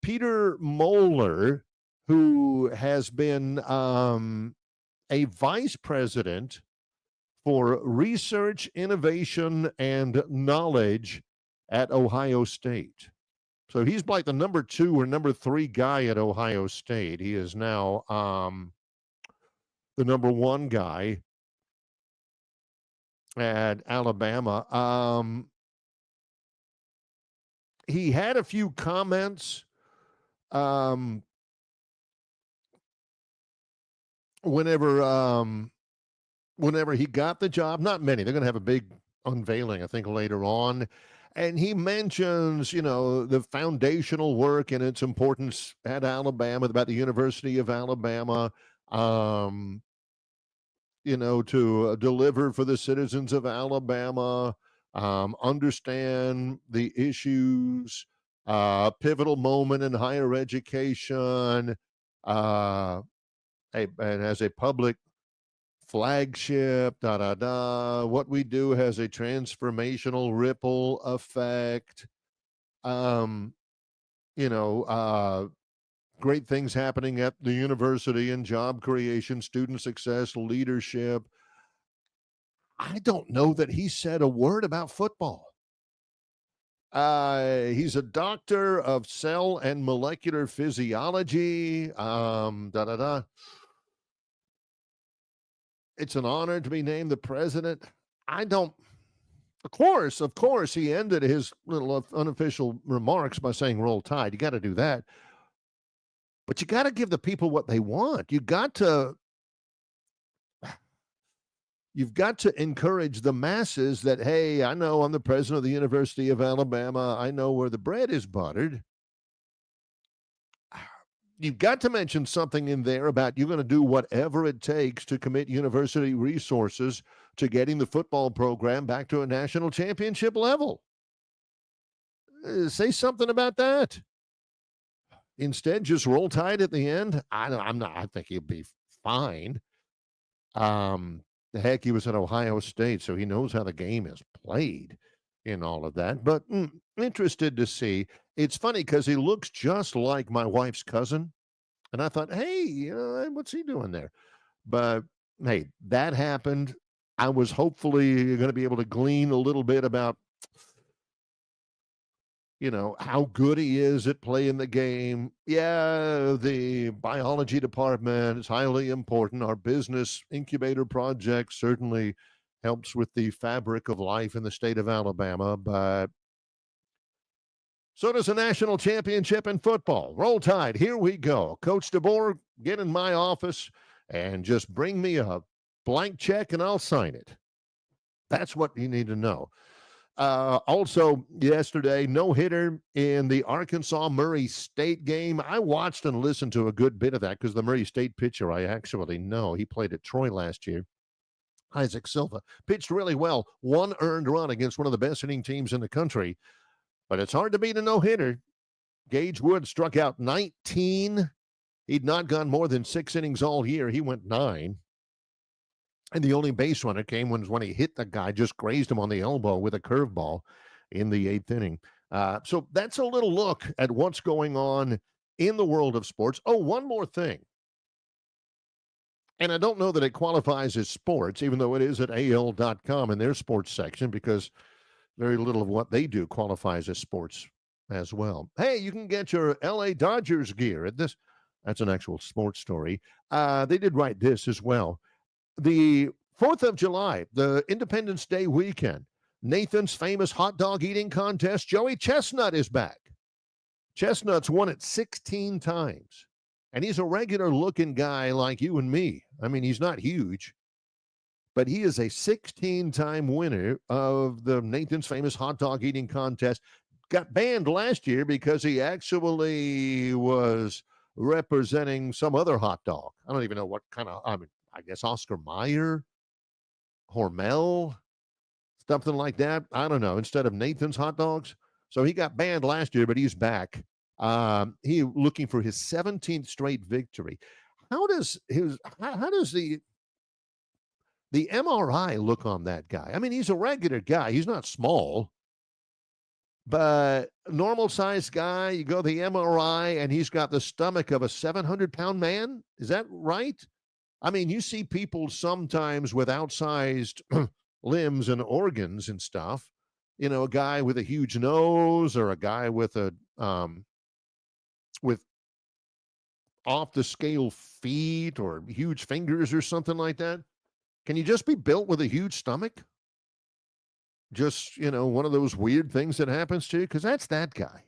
A: Peter Moeller, who has been a vice president for research, innovation, and knowledge at Ohio State. So he's like the number 2 or number 3 guy at Ohio State. He is now the number one guy at Alabama. He had a few comments whenever he got the job. Not many. They're going to have a big unveiling, I think, later on. And he mentions, the foundational work and its importance at Alabama, about the University of Alabama, to deliver for the citizens of Alabama, understand the issues, pivotal moment in higher education, and as a public flagship, what we do has a transformational ripple effect. Great things happening at the university and job creation, student success, leadership. I don't know that he said a word about football. He's a doctor of cell and molecular physiology. It's an honor to be named the president. Of course, he ended his little unofficial remarks by saying roll tide. You got to do that. But you got to give the people what they want. You've got to encourage the masses that, hey, I know I'm the president of the University of Alabama. I know where the bread is buttered. You've got to mention something in there about you're going to do whatever it takes to commit university resources to getting the football program back to a national championship level. Say something about that. Instead, just roll tide at the end. I think he'll be fine. The heck, he was at Ohio State, so he knows how the game is played in all of that. But interested to see. It's funny because he looks just like my wife's cousin. And I thought, hey, what's he doing there? But, hey, that happened. I was hopefully going to be able to glean a little bit about, how good he is at playing the game. Yeah, the biology department is highly important. Our business incubator project certainly helps with the fabric of life in the state of Alabama, but so does a national championship in football. Roll tide. Here we go. Coach DeBoer, get in my office and just bring me a blank check and I'll sign it. That's what you need to know. Also, yesterday, no-hitter in the Arkansas-Murray State game. I watched and listened to a good bit of that because the Murray State pitcher I actually know. He played at Troy last year. Isaac Silva pitched really well. One earned run against one of the best hitting teams in the country. But it's hard to beat a no-hitter. Gage Wood struck out 19. He'd not gone more than 6 innings all year. He went 9. And the only base runner came when he hit the guy, just grazed him on the elbow with a curveball in the 8th inning. So that's a little look at what's going on in the world of sports. Oh, one more thing. And I don't know that it qualifies as sports, even though it is at AL.com in their sports section, because very little of what they do qualifies as sports as well. Hey, you can get your LA Dodgers gear at this. That's an actual sports story. They did write this as well. The 4th of July, the Independence Day weekend, Nathan's famous hot dog eating contest, Joey Chestnut is back. Chestnut's won it 16 times. And he's a regular looking guy like you and me. I mean, he's not huge. But he is a 16-time winner of the Nathan's famous hot dog eating contest. Got banned last year because he actually was representing some other hot dog. I don't even know what kind of, I guess Oscar Mayer, Hormel, something like that. I don't know, instead of Nathan's hot dogs. So he got banned last year, but he's back. He looking for his 17th straight victory. How does the MRI look on that guy? I mean, he's a regular guy. He's not small, but normal sized guy. You go to the MRI and he's got the stomach of a 700-pound man. Is that right? I mean, you see people sometimes with outsized limbs and organs and stuff. A guy with a huge nose or a guy with off the scale feet or huge fingers or something like that? Can you just be built with a huge stomach? Just, one of those weird things that happens to you? Because that's that guy.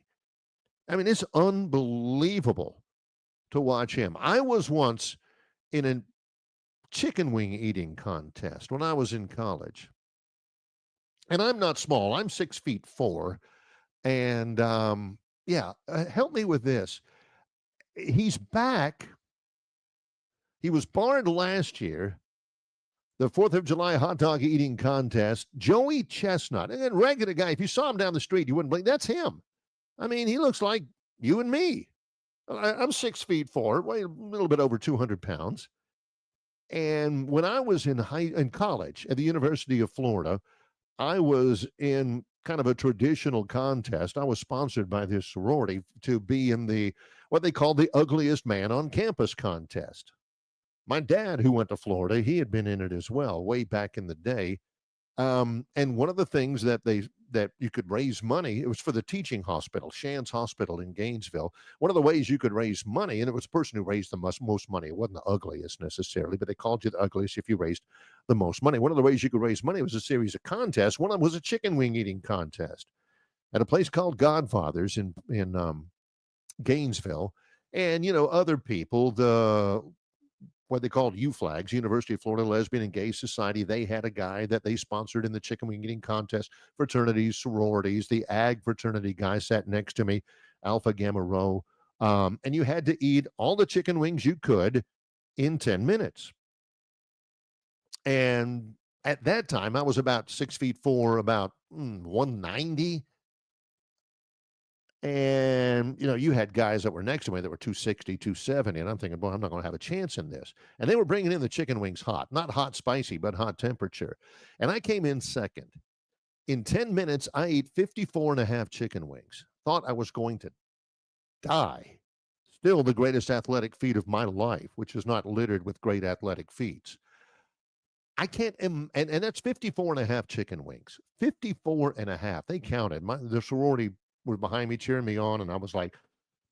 A: I mean, it's unbelievable to watch him. I was once in a chicken wing eating contest when I was in college. And I'm not small. I'm 6'4". And help me with this. He's back. He was barred last year. The 4th of July hot dog eating contest. Joey Chestnut. And then regular guy, if you saw him down the street, you wouldn't believe that's him. I mean, he looks like you and me. I'm 6'4", weigh a little bit over 200 pounds. And when I was in college at the University of Florida, I was in kind of a traditional contest. I was sponsored by this sorority to be in what they called the ugliest man on campus contest. My dad, who went to Florida, he had been in it as well, way back in the day. And one of the things that you could raise money, it was for the teaching hospital, Shands Hospital in Gainesville. One of the ways you could raise money, and it was the person who raised the most money. It wasn't the ugliest necessarily, but they called you the ugliest if you raised the most money. One of the ways you could raise money was a series of contests. One of them was a chicken wing eating contest at a place called Godfather's in Gainesville. And, other people, what they called U-Flags, University of Florida Lesbian and Gay Society. They had a guy that they sponsored in the chicken wing eating contest, fraternities, sororities. The ag fraternity guy sat next to me, Alpha Gamma Rho. And you had to eat all the chicken wings you could in 10 minutes. And at that time, I was about 6'4", about 190. And, you had guys that were next to me that were 260, 270. And I'm thinking, boy, I'm not going to have a chance in this. And they were bringing in the chicken wings hot, not hot spicy, but hot temperature. And I came in second. In 10 minutes, I ate 54 and a half chicken wings. Thought I was going to die. Still the greatest athletic feat of my life, which is not littered with great athletic feats. I can't, and that's 54 and a half chicken wings. 54 and a half. They counted. The sorority were behind me cheering me on, and I was like,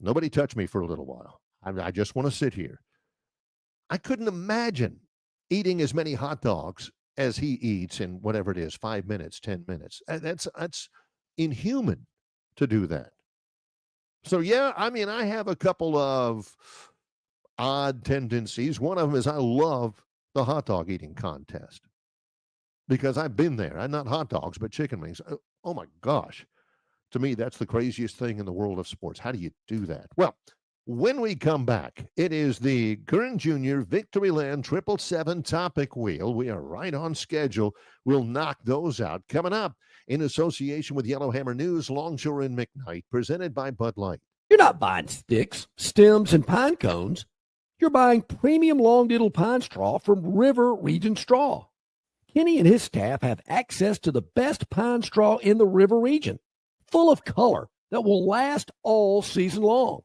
A: nobody touch me for a little while. I just want to sit here. I couldn't imagine eating as many hot dogs as he eats in whatever it is, 5 minutes, 10 minutes. That's inhuman to do that. So, yeah, I mean, I have a couple of odd tendencies. One of them is I love the hot dog eating contest because I've been there. I'm not hot dogs, but chicken wings. Oh, my gosh. To me, that's the craziest thing in the world of sports. How do you do that? Well, when we come back, it is the Kern Jr. Victoryland 777 Topic Wheel. We are right on schedule. We'll knock those out. Coming up in association with Yellowhammer News, Longshore and McKnight, presented by Bud Light.
B: You're not buying sticks, stems, and pine cones. You're buying premium long-diddle pine straw from River Region Straw. Kenny and his staff have access to the best pine straw in the River Region, full of color that will last all season long.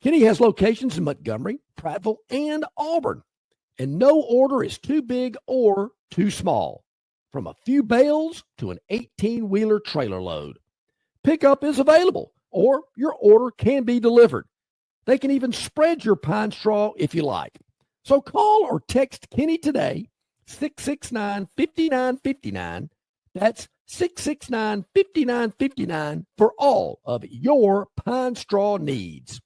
B: Kenny has locations in Montgomery, Prattville, and Auburn, and no order is too big or too small, from a few bales to an 18-wheeler trailer load. Pickup is available, or your order can be delivered. They can even spread your pine straw if you like. So call or text Kenny today, 669-5959. That's 669-5959 for all of your pine straw needs.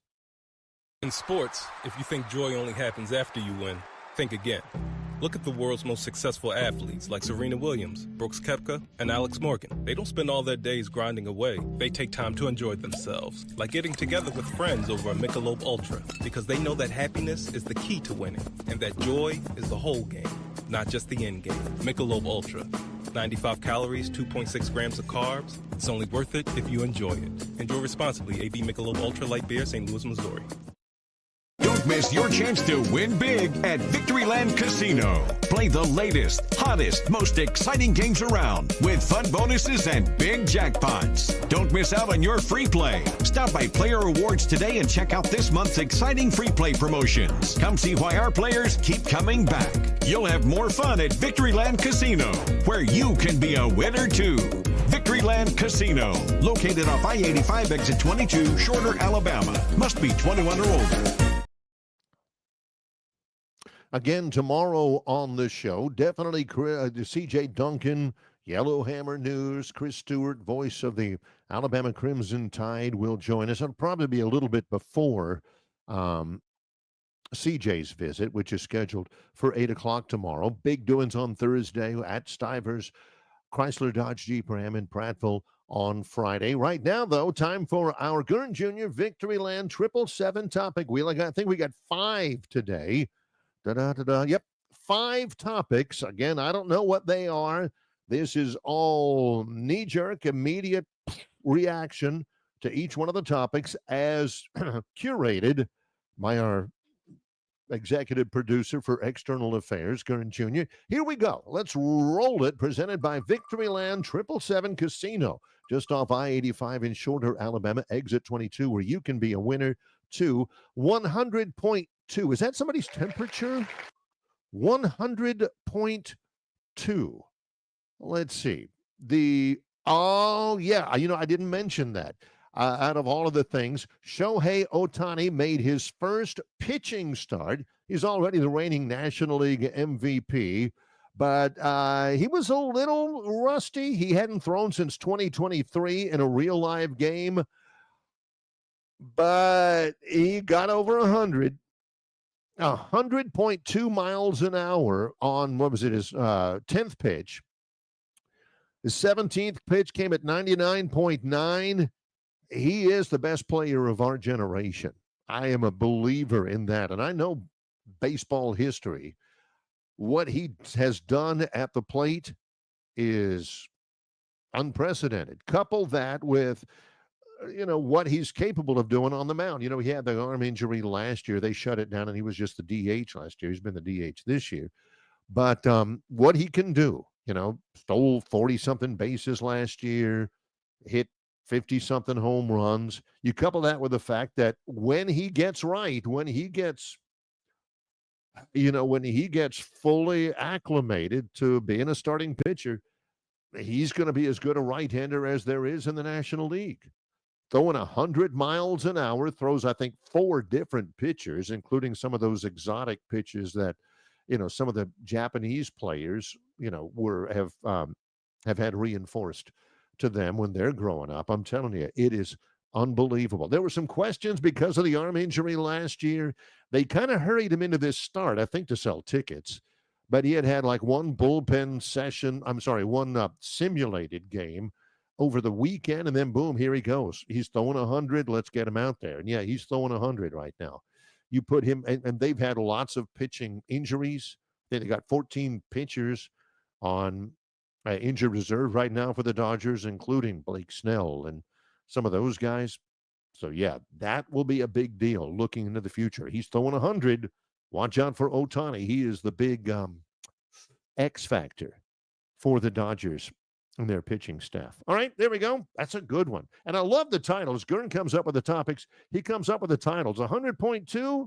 J: In sports, if you think joy only happens after you win, think again. Look at the world's most successful athletes like Serena Williams, Brooks Koepka, and Alex Morgan. They don't spend all their days grinding away. They take time to enjoy themselves, like getting together with friends over a Michelob Ultra, because they know that happiness is the key to winning, and that joy is the whole game, not just the end game. Michelob Ultra. 95 calories, 2.6 grams of carbs. It's only worth it if you enjoy it. Enjoy responsibly. AB Michelob Ultra Light Beer, St. Louis, Missouri.
K: Don't miss your chance to win big at Victoryland Casino. Play the latest, hottest, most exciting games around with fun bonuses and big jackpots. Don't miss out on your free play. Stop by Player Rewards today and check out this month's exciting free play promotions. Come see why our players keep coming back. You'll have more fun at Victoryland Casino, where you can be a winner too. Victoryland Casino, located off I-85 exit 22, Shorter, Alabama. Must be 21 or older.
A: Again, tomorrow on the show, definitely C.J. Duncan, Yellowhammer News, Chris Stewart, voice of the Alabama Crimson Tide, will join us. It'll probably be a little bit before CJ's visit, which is scheduled for 8 o'clock tomorrow. Big doings on Thursday at Stivers, Chrysler Dodge Jeep Ram in Prattville on Friday. Right now, though, time for our Gurn Jr. Victoryland 777 Topic Wheel. I think we got 5 today. Yep, 5 topics. Again, I don't know what they are. This is all knee-jerk, immediate reaction to each one of the topics as curated by our executive producer for external affairs, Gurn Jr. Here we go. Let's roll it. Presented by Victoryland 777 Casino, just off I-85 in Shorter, Alabama, exit 22, where you can be a winner to 100.2. Is that somebody's temperature? 100.2. Let's see. I didn't mention that. Out of all of the things, Shohei Ohtani made his first pitching start. He's already the reigning National League MVP, but he was a little rusty. He hadn't thrown since 2023 in a real live game, but he got over 100. 100.2 miles an hour on, his 10th pitch. His 17th pitch came at 99.9. He is the best player of our generation. I am a believer in that. And I know baseball history. What he has done at the plate is unprecedented. Couple that with, what he's capable of doing on the mound. He had the arm injury last year. They shut it down, and he was just the DH last year. He's been the DH this year. But what he can do, stole 40-something bases last year, hit 50-something home runs. You couple that with the fact that when he gets right, when he gets fully acclimated to being a starting pitcher, he's going to be as good a right-hander as there is in the National League. Throwing 100 miles an hour, throws, I think, 4 different pitchers, including some of those exotic pitches that, some of the Japanese players, have had reinforced to them when they're growing up. I'm telling you, it is unbelievable. There were some questions because of the arm injury last year. They kind of hurried him into this start, I think, to sell tickets. But he had like one bullpen session, one simulated game over the weekend, and then boom, here he goes. He's throwing 100. Let's get him out there. And yeah, he's throwing 100 right now. You put him, and they've had lots of pitching injuries. They got 14 pitchers on injured reserve right now for the Dodgers, including Blake Snell and some of those guys. So yeah, that will be a big deal looking into the future. He's throwing 100. Watch out for Ohtani. He is the big X factor for the Dodgers and their pitching staff. All right, there we go. That's a good one. And I love the titles. Gurn comes up with the topics. He comes up with the titles. 100.2.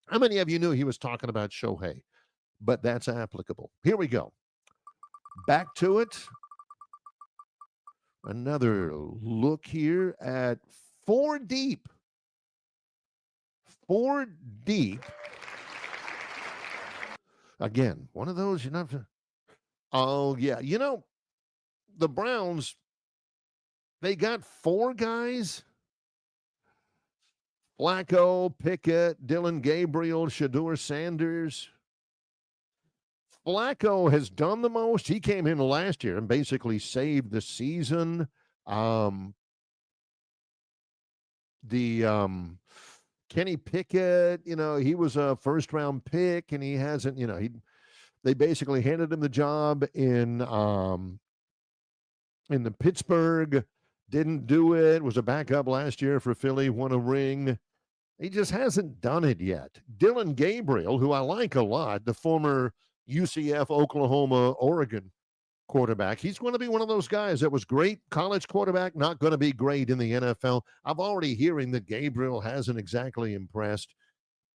A: How many of you knew he was talking about Shohei? But that's applicable. Here we go. Back to it. Another look here at 4 deep. 4 deep. Again, one of those, oh, yeah. The Browns, they got 4 guys. Flacco, Pickett, Dylan Gabriel, Shedeur Sanders. Flacco has done the most. He came in last year and basically saved the season. Kenny Pickett, he was a first-round pick, and he hasn't, they basically handed him the job in the Pittsburgh, didn't do it, was a backup last year for Philly, won a ring. He just hasn't done it yet. Dylan Gabriel, who I like a lot, the former UCF, Oklahoma, Oregon quarterback. He's going to be one of those guys that was great college quarterback, not going to be great in the NFL. I'm already hearing that Gabriel hasn't exactly impressed.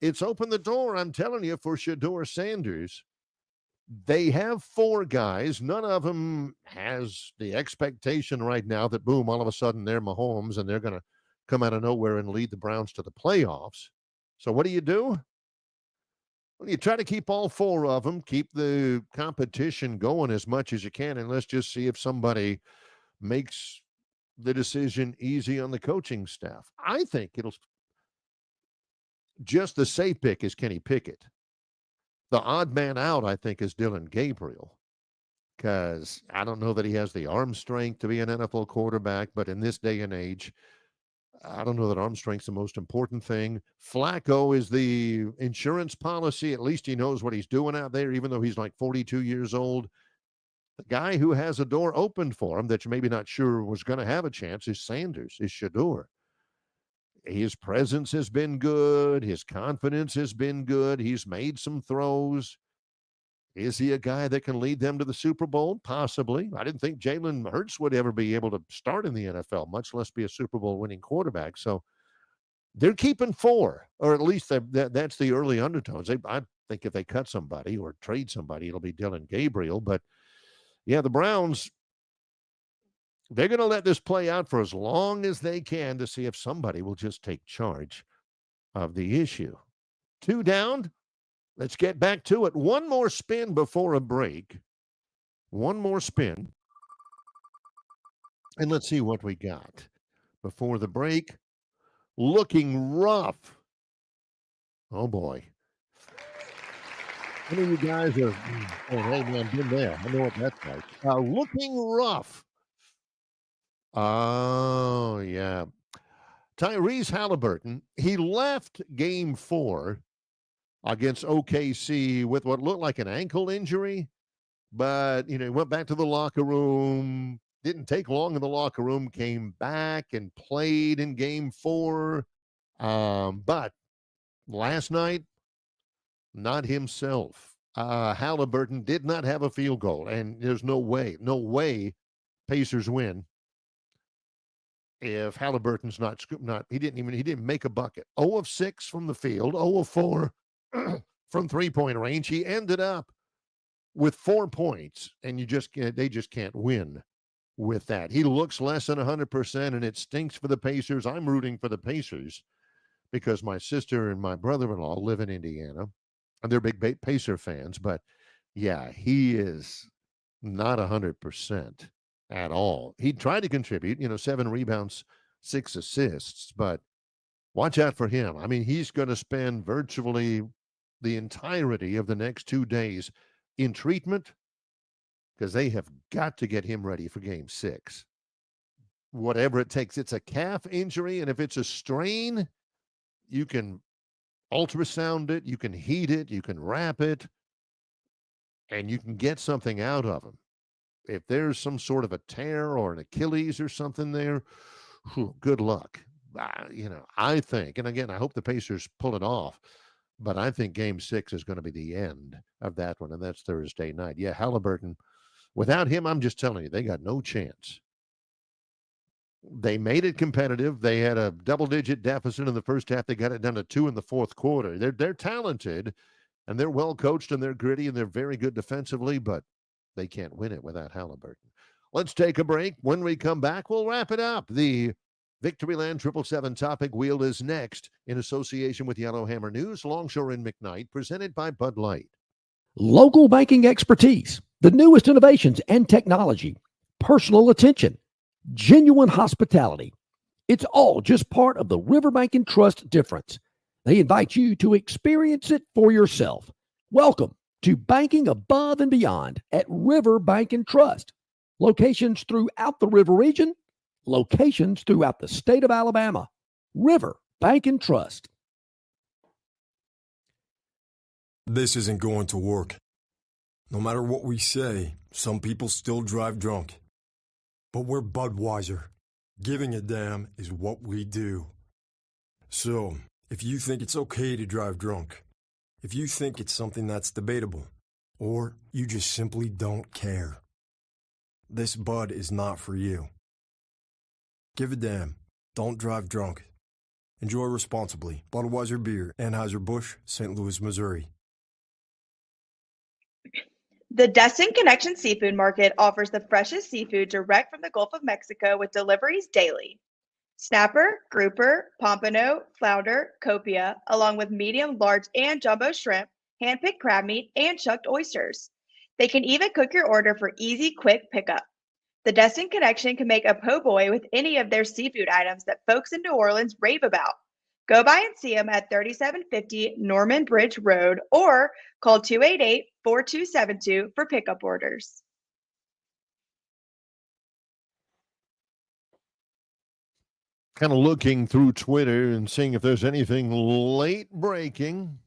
A: It's opened the door, I'm telling you, for Shedeur Sanders. They have 4 guys. None of them has the expectation right now that, boom, all of a sudden they're Mahomes and they're going to come out of nowhere and lead the Browns to the playoffs. So what do? You try to keep all four of them, keep the competition going as much as you can, and let's just see if somebody makes the decision easy on the coaching staff. I think it'll just the safe pick is Kenny Pickett. The odd man out, I think, is Dylan Gabriel, because I don't know that he has the arm strength to be an NFL quarterback, but in this day and age, I don't know that arm strength's the most important thing. Flacco is the insurance policy. At least he knows what he's doing out there, even though he's like 42 years old. The guy who has a door opened for him that you're maybe not sure was going to have a chance is Sanders, is Shador. His presence has been good. His confidence has been good. He's made some throws. Is he a guy that can lead them to the Super Bowl? Possibly. I didn't think Jalen Hurts would ever be able to start in the NFL, much less be a Super Bowl winning quarterback. So they're keeping four, or at least that's the early undertones. I think if they cut somebody or trade somebody, it'll be Dylan Gabriel. But yeah, the Browns, they're going to let this play out for as long as they can to see if somebody will just take charge of the issue. 2 down. Let's get back to it. One more spin before a break. One more spin. And let's see what we got before the break. Looking rough. Oh, boy. How many of you guys are, oh, hey, man, been there. I know what that's like. Looking rough. Oh, yeah. Tyrese Halliburton, he left game 4 against OKC with what looked like an ankle injury, but, he went back to the locker room, didn't take long in the locker room, came back and played in game 4. But last night, not himself. Halliburton did not have a field goal, and there's no way Pacers win if Halliburton's not he didn't make a bucket. 0 of 6 from the field, 0 of 4 from 3-point range. He ended up with 4 points, and they just can't win with that. He looks less than 100%, and it stinks for the Pacers. I'm rooting for the Pacers because my sister and my brother-in-law live in Indiana, and they're big Pacer fans. But yeah, he is not 100% at all. He tried to contribute, 7 rebounds, 6 assists, but watch out for him. I mean, he's going to spend virtually the entirety of the next 2 days in treatment because they have got to get him ready for game 6. Whatever it takes. It's a calf injury, and if it's a strain, you can ultrasound it, you can heat it, you can wrap it, and you can get something out of him. If there's some sort of a tear or an Achilles or something there, good luck. I think, and again, I hope the Pacers pull it off, but I think game 6 is going to be the end of that one, and that's Thursday night. Yeah, Halliburton, without him, I'm just telling you, they got no chance. They made it competitive. They had a double-digit deficit in the first half. They got it down to 2 in the fourth quarter. They're talented, and they're well-coached, and they're gritty, and they're very good defensively, but they can't win it without Halliburton. Let's take a break. When we come back, we'll wrap it up. The Victoryland 777 Topic Wheel is next in association with Yellowhammer News, Longshore and McKnight, presented by Bud Light.
B: Local banking expertise, the newest innovations and technology, personal attention, genuine hospitality. It's all just part of the Riverbank and Trust difference. They invite you to experience it for yourself. Welcome to banking above and beyond at Riverbank and Trust. Locations throughout the River region, locations throughout the state of Alabama. River Bank and Trust.
L: This isn't going to work. No matter what we say, some people still drive drunk. But we're Budweiser. Giving a damn is what we do. So, if you think it's okay to drive drunk, if you think it's something that's debatable, or you just simply don't care, this Bud is not for you. Give a damn. Don't drive drunk. Enjoy responsibly. Budweiser Beer, Anheuser-Busch, St. Louis, Missouri.
D: The Destin Connection Seafood Market offers the freshest seafood direct from the Gulf of Mexico with deliveries daily. Snapper, grouper, pompano, flounder, copia, along with medium, large, and jumbo shrimp, hand-picked crab meat, and chucked oysters. They can even cook your order for easy, quick pickup. The Destin Connection can make a po' boy with any of their seafood items that folks in New Orleans rave about. Go by and see them at 3750 Norman Bridge Road or call 288-4272 for pickup orders.
A: Kind of looking through Twitter and seeing if there's anything late breaking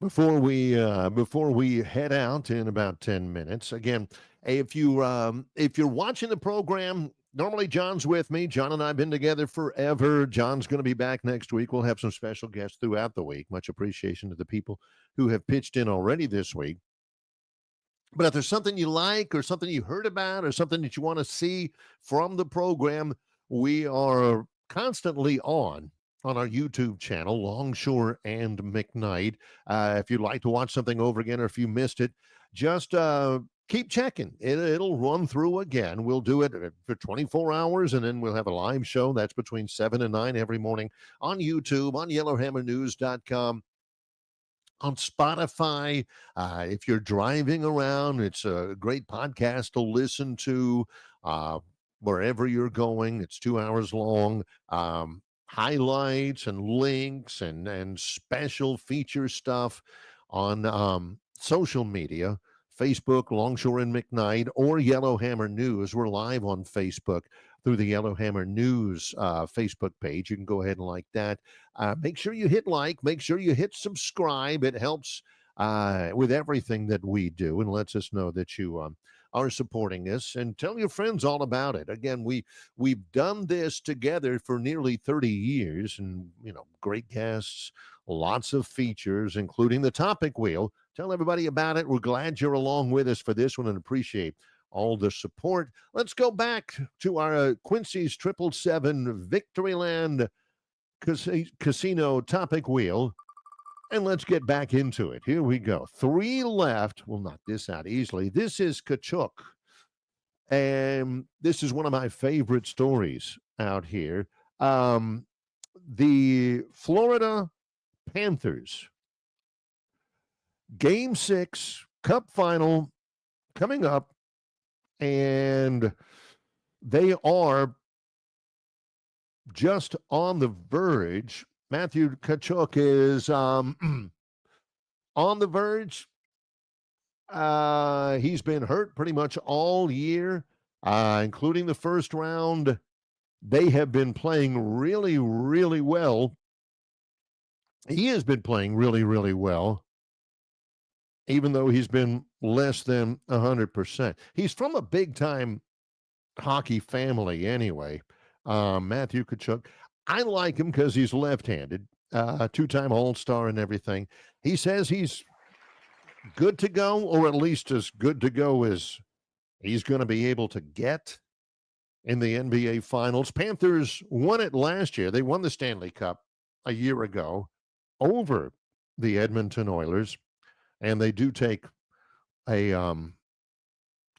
A: before we head out in about 10 minutes. Again, if you're watching the program, normally John's with me. John and I have been together forever. John's going to be back next week. We'll have some special guests throughout the week. Much appreciation to the people who have pitched in already this week. But if there's something you like or something you heard about or something that you want to see from the program, we are constantly on our YouTube channel, Longshore and McKnight. If you'd like to watch something over again or if you missed it, just keep checking. It'll run through again. We'll do it for 24 hours, and then we'll have a live show. That's between 7 and 9 every morning on YouTube, on YellowHammerNews.com. On Spotify. If you're driving around, it's a great podcast to listen to wherever you're going. It's 2 hours long. Highlights and links and special feature stuff on social media, Facebook, Longshore and McKnight, or Yellowhammer News. We're live on Facebook through the Yellowhammer News Facebook page. You can go ahead and like that. Make sure you hit like. Make sure you hit subscribe. It helps with everything that we do and lets us know that you are supporting us. And tell your friends all about it. Again, we've done this together for nearly 30 years, and great guests, lots of features, including the Topic Wheel. Tell everybody about it. We're glad you're along with us for this one and appreciate all the support. Let's go back to our Quincy's 777 Victoryland Casino Topic Wheel, and let's get back into it. Here we go. 3 left. We'll knock this out easily. This is Kachuk, and this is one of my favorite stories out here. The Florida Panthers, Game 6, Cup Final coming up, and they are just on the verge. Matthew Tkachuk is on the verge. He's been hurt pretty much all year, including the first round. They have been playing really, really well. He has been playing really, really well, even though he's been less than 100%. He's from a big-time hockey family anyway, Matthew Tkachuk. I like him because he's left-handed, 2-time All-Star and everything. He says he's good to go, or at least as good to go as he's going to be able to get in the NBA Finals. Panthers won it last year. They won the Stanley Cup a year ago over the Edmonton Oilers, and they do take a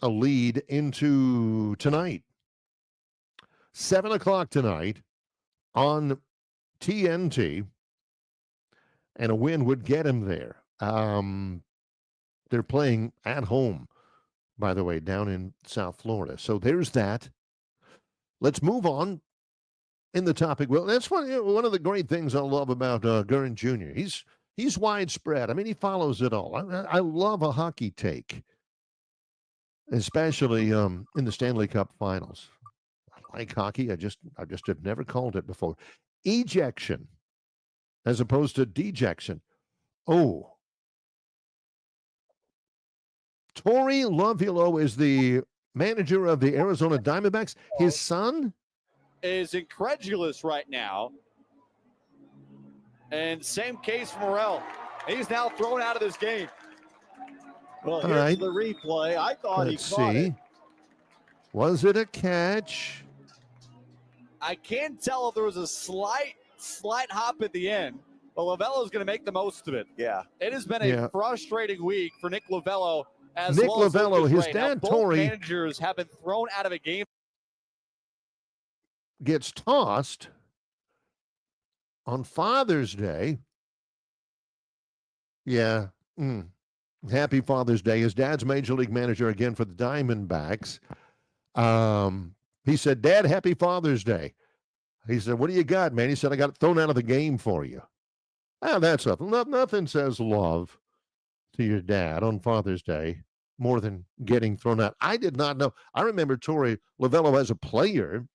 A: lead into tonight. 7 o'clock tonight on TNT, and a win would get him there. They're playing at home, by the way, down in South Florida. So there's that. Let's move on in the topic. Well, that's one of the great things I love about Gurren Jr. He's widespread. I mean, he follows it all. I love a hockey take, especially in the Stanley Cup Finals. I like hockey. I just have never called it before. Ejection as opposed to dejection. Oh. Torey Lovulo is the manager of the Arizona Diamondbacks. His son
M: is incredulous right now. And same case for Morel. He's now thrown out of this game. Well, here's the replay. I thought he caught it.
A: Was it a catch?
M: I can't tell if there was a slight hop at the end, but Lovello's going to make the most of it.
N: Yeah.
M: It has been a frustrating week for Nick Lovello.
A: Nick Lovello, his dad, Torey,
M: managers have been thrown out of a game.
A: Gets tossed on Father's Day. Yeah. Happy Father's Day. His dad's major league manager again for the Diamondbacks. He said, Dad, happy Father's Day. He said, what do you got, man? He said, I got thrown out of the game for you. Ah, that's nothing. Nothing says love to your dad on Father's Day more than getting thrown out. I did not know. I remember Torey Lovullo as a player,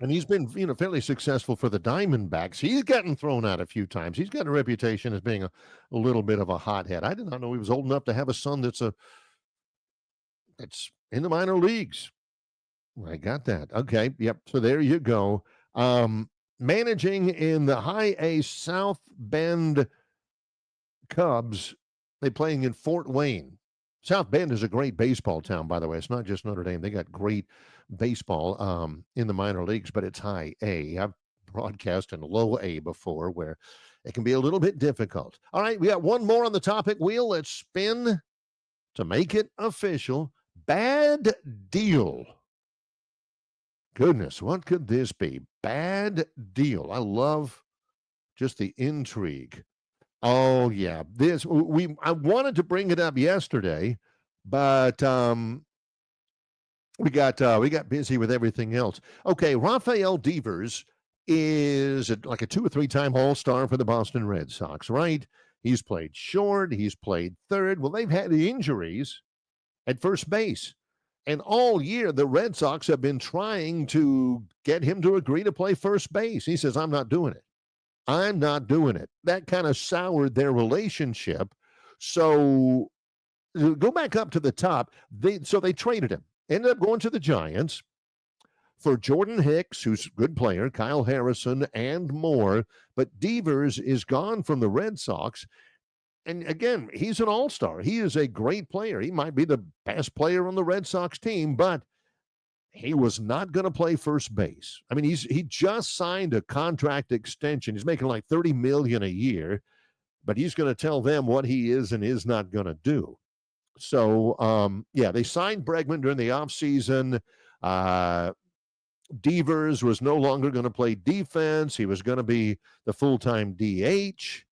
A: and he's been, fairly successful for the Diamondbacks. He's gotten thrown out a few times. He's got a reputation as being a little bit of a hothead. I did not know he was old enough to have a son that's in the minor leagues. I got that. Okay. Yep. So there you go. Managing in the High A South Bend Cubs. They're playing in Fort Wayne. South Bend is a great baseball town, by the way. It's not just Notre Dame. They got great baseball in the minor leagues, but it's High A. I've broadcast in Low A before where it can be a little bit difficult. All right, we got one more on the topic wheel. Let's spin to make it official. Bad deal. Goodness, what could this be? Bad deal. I love just the intrigue. Oh yeah, I wanted to bring it up yesterday, but we got busy with everything else. Okay, Rafael Devers is like a 2 or 3 time All-Star for the Boston Red Sox, right? He's played short, he's played third. Well, they've had injuries at first base. And all year, the Red Sox have been trying to get him to agree to play first base. He says, I'm not doing it. I'm not doing it. That kind of soured their relationship. So go back up to the top. They traded him. Ended up going to the Giants for Jordan Hicks, who's a good player, Kyle Harrison, and more. But Devers is gone from the Red Sox. And again, he's an all-star. He is a great player. He might be the best player on the Red Sox team, but he was not going to play first base. I mean, he just signed a contract extension. He's making like $30 million a year, but he's going to tell them what he is and is not going to do. So, they signed Bregman during the offseason. Devers was no longer going to play defense. He was going to be the full-time DH.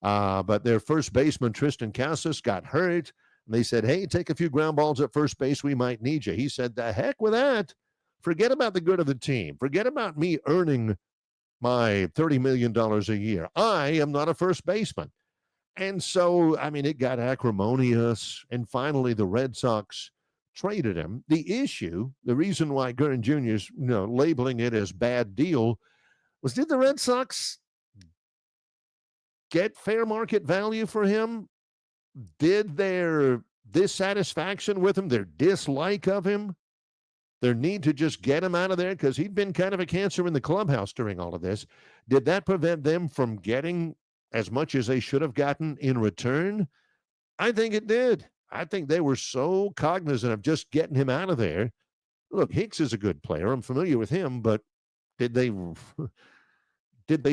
A: But their first baseman, Tristan Casas, got hurt. And they said, hey, take a few ground balls at first base. We might need you. He said, the heck with that. Forget about the good of the team. Forget about me earning my $30 million a year. I am not a first baseman. And so, I mean, it got acrimonious. And finally, the Red Sox traded him. The reason why Gurren Jr. is labeling it as bad deal was, did the Red Sox get fair market value for him? Did their dissatisfaction with him, their dislike of him, their need to just get him out of there because he'd been kind of a cancer in the clubhouse during all of this, did that prevent them from getting as much as they should have gotten in return? I think it did. I think they were so cognizant of just getting him out of there. Look, Hicks is a good player. I'm familiar with him, but did they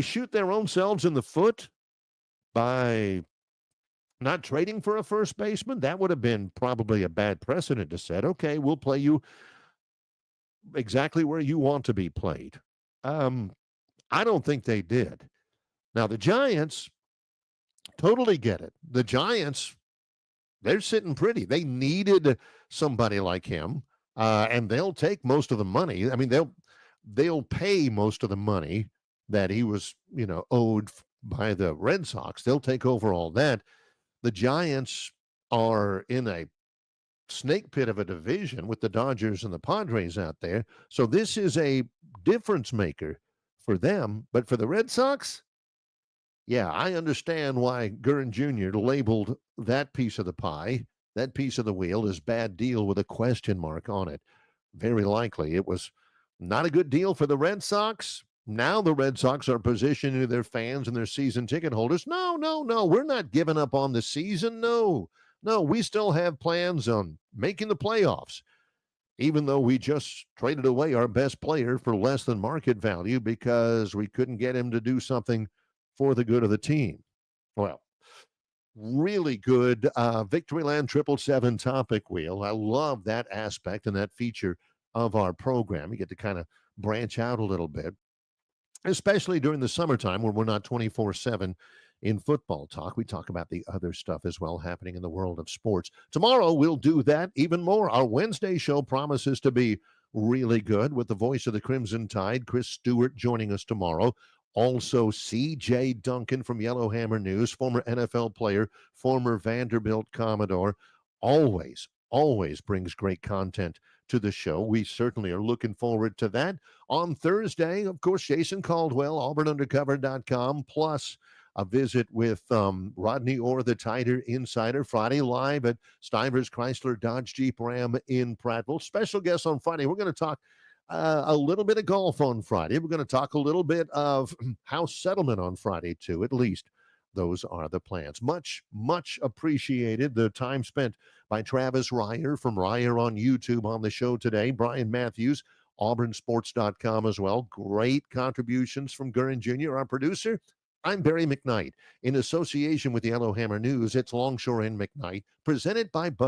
A: shoot their own selves in the foot by not trading for a first baseman? That would have been probably a bad precedent to set. Okay, we'll play you exactly where you want to be played. I don't think they did. Now, the Giants totally get it. The Giants, they're sitting pretty. They needed somebody like him, and they'll take most of the money. I mean, they'll pay most of the money that he was, owed by the Red Sox. They'll take over all that. The Giants are in a snake pit of a division with the Dodgers and the Padres out there. So this is a difference maker for them. But for the Red Sox, yeah, I understand why Gurren Jr. labeled that piece of the pie, that piece of the wheel, as bad deal with a question mark on it. Very likely it was not a good deal for the Red Sox. Now the Red Sox are positioning their fans and their season ticket holders. No, we're not giving up on the season. No, we still have plans on making the playoffs, even though we just traded away our best player for less than market value because we couldn't get him to do something for the good of the team. Well, really good Victoryland 777 topic wheel. I love that aspect and that feature of our program. You get to kind of branch out a little bit, especially during the summertime when we're not 24/7 in football talk. We talk about the other stuff as well happening in the world of sports. Tomorrow, we'll do that even more. Our Wednesday show promises to be really good with the voice of the Crimson Tide, Chris Stewart, joining us tomorrow. Also, C.J. Duncan from Yellowhammer News, former NFL player, former Vanderbilt Commodore, always brings great content to the show. We certainly are looking forward to that. On Thursday, of course, Jason Caldwell, auburnundercover.com, plus a visit with Rodney Orr, the Tider Insider. Friday, live at Stivers Chrysler Dodge Jeep Ram in Prattville. Special guest on Friday. We're going to talk a little bit of golf on Friday. We're going to talk a little bit of house settlement on Friday, too. At least those are the plans. Much appreciated the time spent by Travis Ryer from Ryer on YouTube on the show today. Brian Matthews, auburnsports.com as well. Great contributions from Gurin Jr., our producer. I'm Barry McKnight. In association with the Yellowhammer News, it's Longshore and McKnight, presented by Bud.